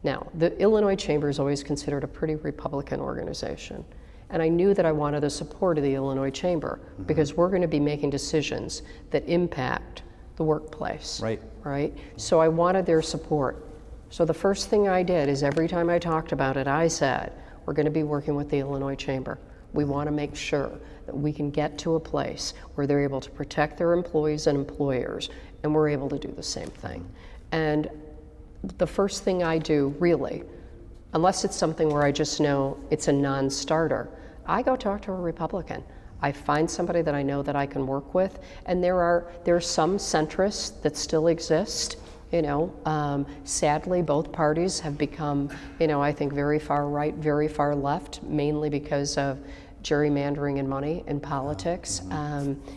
Now, the Illinois Chamber is always considered a pretty Republican organization. And I knew that I wanted the support of the Illinois Chamber because we're going to be making decisions that impact the workplace. Right. Right? So I wanted their support. So the first thing I did is every time I talked about it, I said, we're going to be working with the Illinois Chamber. We want to make sure that we can get to a place where they're able to protect their employees and employers, and we're able to do the same thing. And the first thing I do, really, unless it's something where I just know it's a non-starter, I go talk to a Republican. I find somebody that I know that I can work with, and there are some centrists that still exist. Sadly, both parties have become, I think very far right, very far left, mainly because of gerrymandering and money in politics.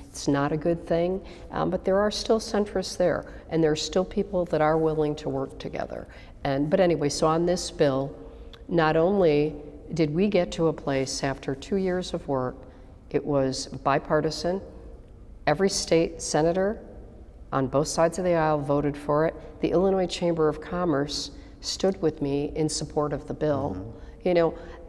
It's not a good thing, but there are still centrists there, and there are still people that are willing to work together. But anyway, so on this bill, not only did we get to a place after 2 years of work, it was bipartisan. Every state senator on both sides of the aisle voted for it. The Illinois Chamber of Commerce stood with me in support of the bill.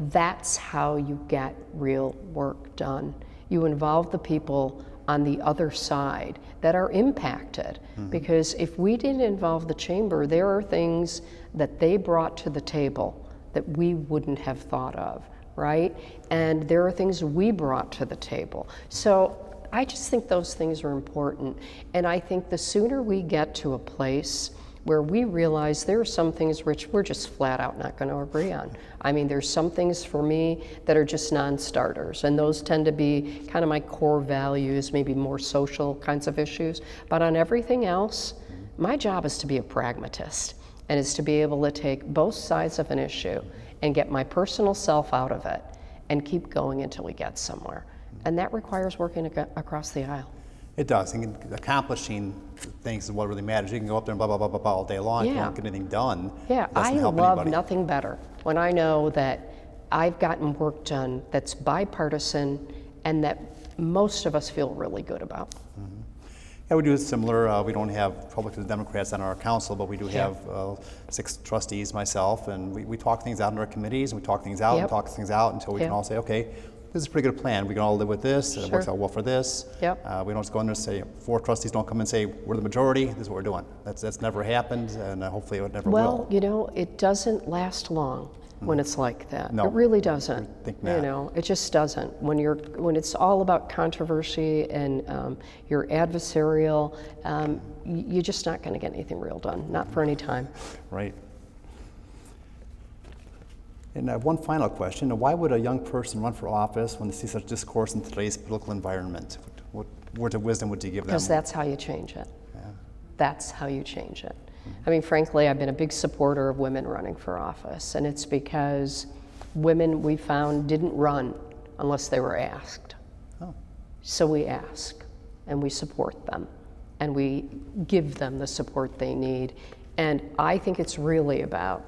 That's how you get real work done. You involve the people on the other side that are impacted. Because if we didn't involve the chamber, there are things that they brought to the table that we wouldn't have thought of, right? And there are things we brought to the table. So I just think those things are important. And I think the sooner we get to a place where we realize there are some things, Rich, we're just flat out not going to agree on. I mean, there's some things for me that are just non-starters, and those tend to be kind of my core values, maybe more social kinds of issues. But on everything else, my job is to be a pragmatist, and is to be able to take both sides of an issue and get my personal self out of it and keep going until we get somewhere. And that requires working across the aisle. It does. And accomplishing things is what really matters. You can go up there and blah, blah, blah, blah, blah all day long. If you don't get anything done, yeah, it doesn't I help love anybody. nothing better when I know that I've gotten work done that's bipartisan and that most of us feel really good about. Yeah, we do similar. We don't have Republicans and Democrats on our council, but we do have 6 trustees, myself, and we talk things out in our committees, and we talk things out and talk things out until we can all say, okay, this is a pretty good plan. We can all live with this. It works out well for this. We don't just go in there and say, 4 trustees don't come and say, we're the majority, this is what we're doing. That's never happened, and hopefully it never will. Well, it doesn't last long when it's like that. No. It really doesn't. I think not. It just doesn't. When it's all about controversy and you're adversarial, you're just not going to get anything real done, not for any time. Right. And one final question, why would a young person run for office when they see such discourse in today's political environment? What words of wisdom would you give them? Because that's how you change it. That's how you change it. I mean, frankly, I've been a big supporter of women running for office, and it's because women, we found, didn't run unless they were asked. So we ask, and we support them, and we give them the support they need. And I think it's really about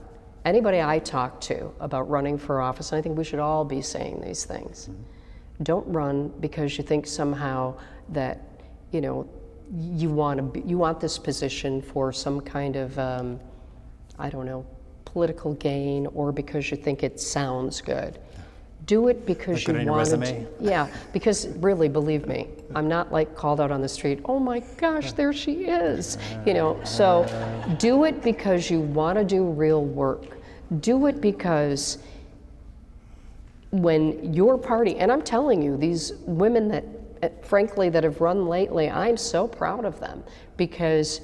anybody I talk to about running for office, and I think we should all be saying these things. Don't run because you think somehow that, you want this position for some kind of, political gain, or because you think it sounds good. Do it because you want to. Yeah, because really, believe me, I'm not like called out on the street, oh my gosh, there she is. So do it because you want to do real work. Do it because when your party, and I'm telling you, these women that frankly that have run lately, I'm so proud of them, because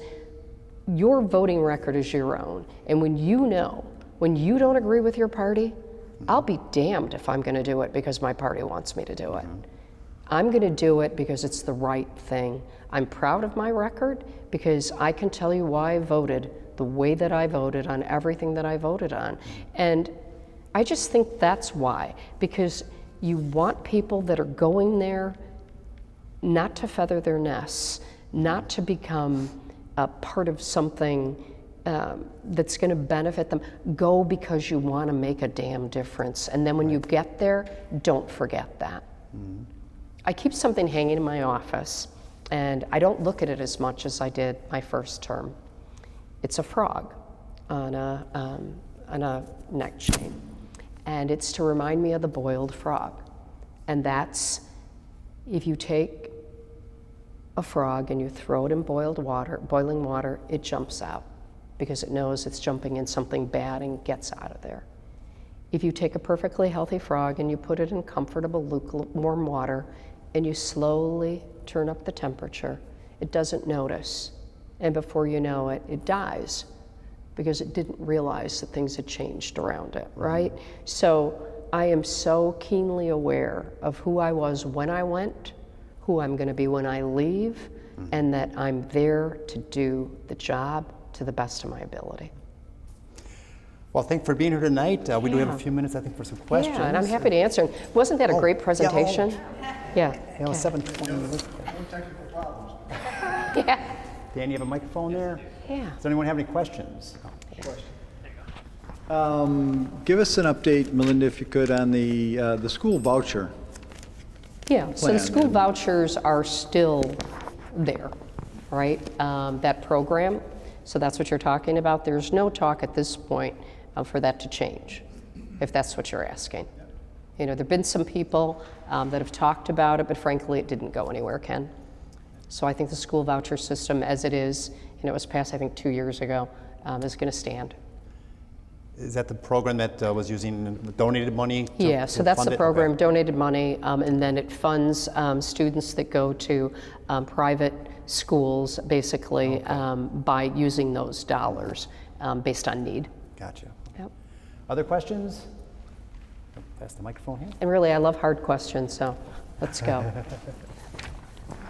your voting record is your own. And when you don't agree with your party, I'll be damned if I'm going to do it because my party wants me to do it. I'm going to do it because it's the right thing. I'm proud of my record because I can tell you why I voted the way that I voted on everything that I voted on. And I just think that's why, because you want people that are going there not to feather their nests, not to become a part of something that's going to benefit them. Go because you want to make a damn difference. And then when you get there, don't forget that. I keep something hanging in my office, and I don't look at it as much as I did my first term. It's a frog on a neck chain, and it's to remind me of the boiled frog. And that's, if you take a frog and you throw it in boiling water, it jumps out. because it knows it's jumping in something bad and gets out of there. If you take a perfectly healthy frog and you put it in comfortable lukewarm water and you slowly turn up the temperature, it doesn't notice. And before you know it, it dies because it didn't realize that things had changed around it, right? So I am so keenly aware of who I was when I went, who I'm going to be when I leave, and that I'm there to do the job to the best of my ability. Well, thank you for being here tonight. We do have a few minutes, I think, for some questions. Yeah, and I'm happy to answer. Wasn't that a great presentation? Yeah. Yeah, 7:20. Technical problems. Yeah. Dan, you have a microphone there? Yeah. Does anyone have any questions? Give us an update, Melinda, if you could, on the school voucher. Yeah, so the plan school and- vouchers are still there, right? That program, so that's what you're talking about. There's no talk at this point for that to change, if that's what you're asking. You know, there've been some people that have talked about it, but frankly, it didn't go anywhere, Ken. So I think the school voucher system as it is, and it was passed, I think, 2 years ago, is going to stand. Is that the program that was using donated money? Yeah, so to that's fund the it? program, Okay. donated money, and then it funds students that go to private schools, basically, by using those dollars based on need. Gotcha. Yep. Other questions? Pass the microphone here. And really, I love hard questions, so let's go.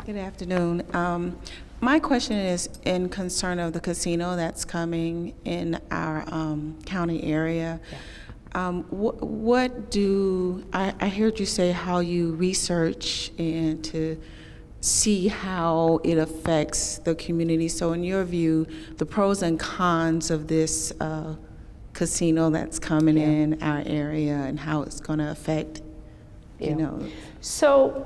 Good afternoon. My question is in concern of the casino that's coming in our county area. What do, I heard you say how you research and to see how it affects the community. So in your view, the pros and cons of this casino that's coming in our area and how it's going to affect, you know. So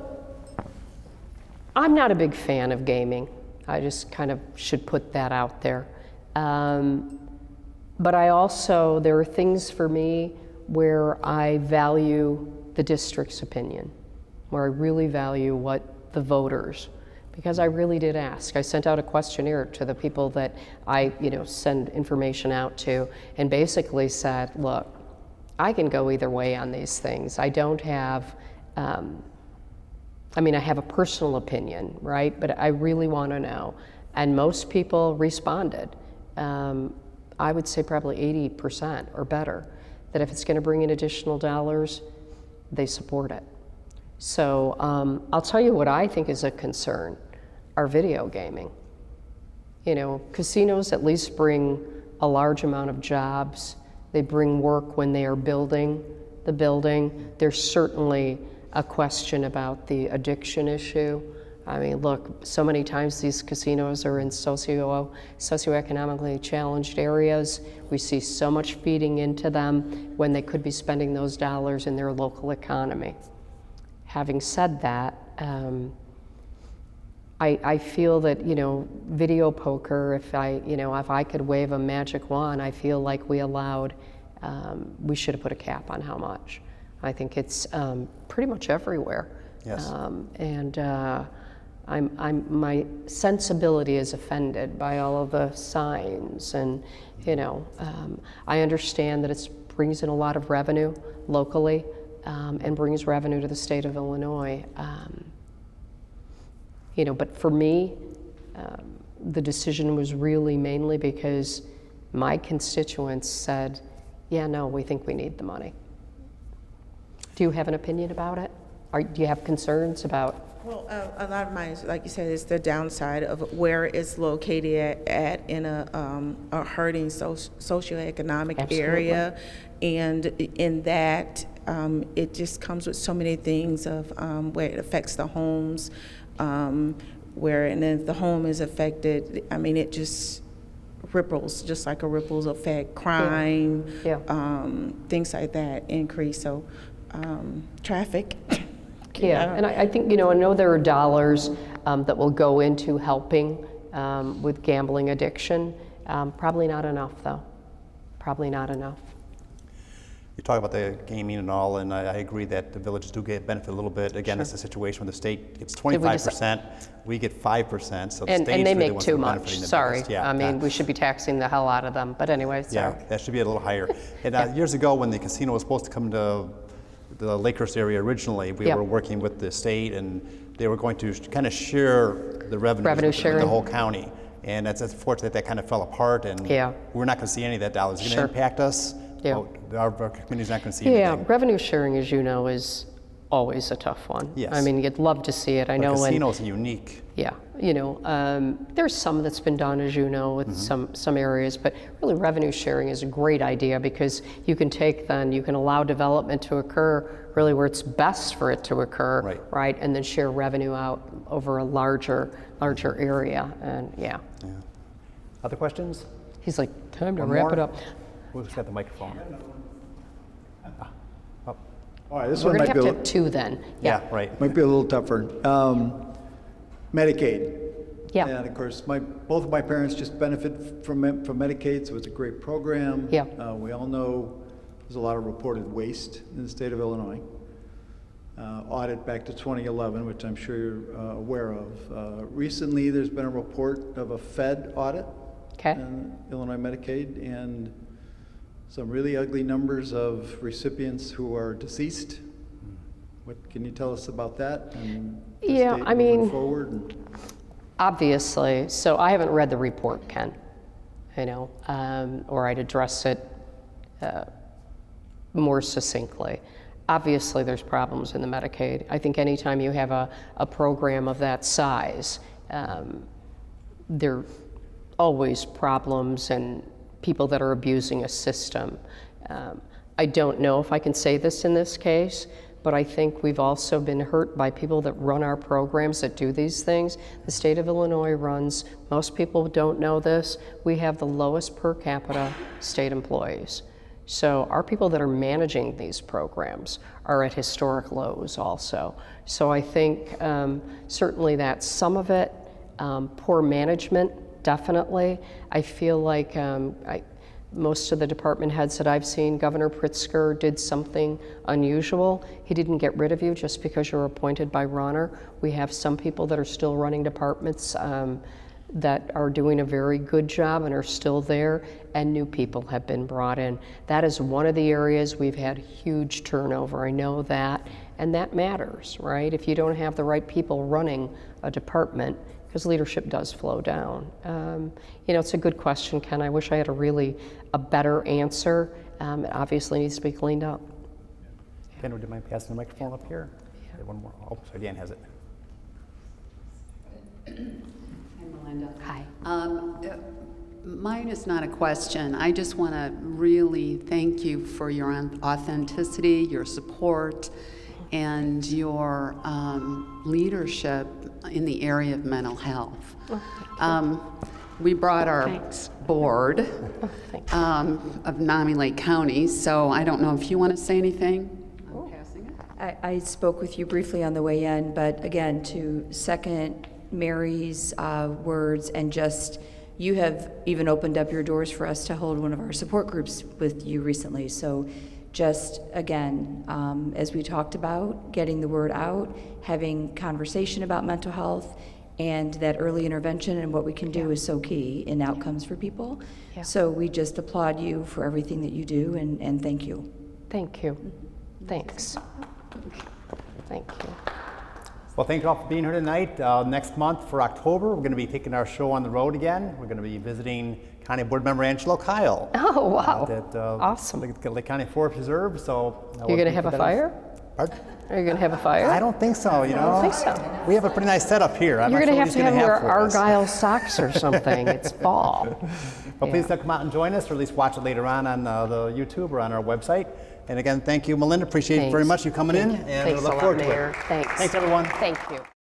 I'm not a big fan of gaming. I just kind of should put that out there. But I also, there are things for me where I value the district's opinion, where I really value what the voters, because I really did ask. I sent out a questionnaire to the people that I, send information out to, and basically said, look, I can go either way on these things. I don't have, I have a personal opinion, right? But I really want to know. And most people responded. I would say probably 80% or better, that if it's going to bring in additional dollars, they support it. So I'll tell you what I think is a concern, are video gaming. Casinos at least bring a large amount of jobs. They bring work when they are building the building. There's certainly a question about the addiction issue. Look, so many times these casinos are in socioeconomically challenged areas. We see so much feeding into them when they could be spending those dollars in their local economy. Having said that, I feel that, video poker, if I could wave a magic wand, I feel like we should have put a cap on how much. I think it's pretty much everywhere. Yes. My sensibility is offended by all of the signs, and I understand that it brings in a lot of revenue locally and brings revenue to the state of Illinois. But for me, the decision was really mainly because my constituents said, yeah, no, we think we need the money. Do you have an opinion about it? Do you have concerns about? Well, a lot of mine, like you said, is the downside of where it's located at in a hurting socioeconomic Absolutely. area. And in that, it just comes with so many things of where it affects the homes, and then if the home is affected, it just ripples, just like a ripples effect, crime, things like that increase. So traffic. Yeah, and I think, I know there are dollars that will go into helping with gambling addiction. Probably not enough, though. Probably not enough. You talk about the gaming and all, and I agree that the villages do get benefit a little bit. Again, it's a situation where the state gets 25%, we get 5%, so the And state's they really make the ones too who are much, benefiting the sorry. biggest. Yeah, I mean, we should be taxing the hell out of them, but anyway, sorry. yeah, that should be a little higher. And years ago, when the casino was supposed to come to the Lakehurst area originally, we Yeah. were working with the state, and they were going to kind of share the revenues Revenue with sharing. the whole county. And it's unfortunate that kind of fell apart, and Yeah. we're not going to see any of that dollars. It's going Sure. to impact us. Yeah. Our community's not going to see Yeah, anything. revenue sharing, as you know, is always a tough one. Yes. I mean, you'd love to see it. I The know when, casino's unique. yeah, there's some that's been done, as you know, with some areas, but really revenue sharing is a great idea because you can you can allow development to occur really where it's best for it to occur, Right. And then share revenue out over a larger area, and yeah. Other questions? He's like, time to One wrap more? it up. Who's got the microphone? All right, this We're one gonna might have be, to have two then. Yeah, right. might be a little tougher. Medicaid. Yeah. And of course, both of my parents just benefit from Medicaid, so it's a great program. Yeah. We all know there's a lot of reported waste in the state of Illinois. Audit back to 2011, which I'm sure you're aware of. Recently, there's been a report of a Fed audit Okay. in Illinois Medicaid, and some really ugly numbers of recipients who are deceased. What can you tell us about that? And the Yeah, state I moving mean, forward? And obviously, so I haven't read the report, Ken, or I'd address it more succinctly. Obviously, there's problems in the Medicaid. I think anytime you have a program of that size, there are always problems and people that are abusing a system. I don't know if I can say this in this case, but I think we've also been hurt by people that run our programs that do these things. The state of Illinois runs, most people don't know this, we have the lowest per capita state employees. So our people that are managing these programs are at historic lows also. So I think certainly that's some of it. Poor management, definitely. I feel like most of the department heads that I've seen, Governor Pritzker did something unusual. He didn't get rid of you just because you're appointed by Ronner. We have some people that are still running departments that are doing a very good job and are still there, and new people have been brought in. That is one of the areas we've had huge turnover. I know that, and that matters, right? If you don't have the right people running a department, because leadership does flow down. It's a good question, Ken. I wish I had a better answer. It obviously needs to be cleaned up. Ken, would you mind passing the microphone up here? Yeah. One more. Oh, sorry, Dan has it. Hi, Melinda. Hi. Mine is not a question. I just want to really thank you for your authenticity, your support, and your leadership in the area of mental health. We brought our Thanks. board Thanks. of Nomi County, so I don't know if you want to say anything. I'm passing it. I spoke with you briefly on the way in, but again, to second Mary's words, and just, you have even opened up your doors for us to hold one of our support groups with you recently. So just, again, as we talked about, getting the word out, having conversation about mental health, and that early intervention and what we can do is so key in outcomes for people. Yeah. So we just applaud you for everything that you do, and thank you. Thank you. Thanks. Thank you. Well, thank you all for being here tonight. Next month for October, we're going to be taking our show on the road again. We're going to be visiting County Board Member Angelo Kyle. Oh, wow. At Awesome. Lake County Forest Preserve. So You're going to have a fire? Pardon? Are you going to have a fire? I don't think so. You know, I don't think so. We have a pretty nice setup here. I'm You're not going sure to what have he's to gonna wear for us. Argyle socks or something. It's fall. But please come out and join us, or at least watch it later on the YouTube or on our website. And again, thank you, Melinda. Appreciate it very Thanks. much you coming in, and Thanks I look a lot, forward to Mayor. it. Thanks. Thanks, everyone. Thank you.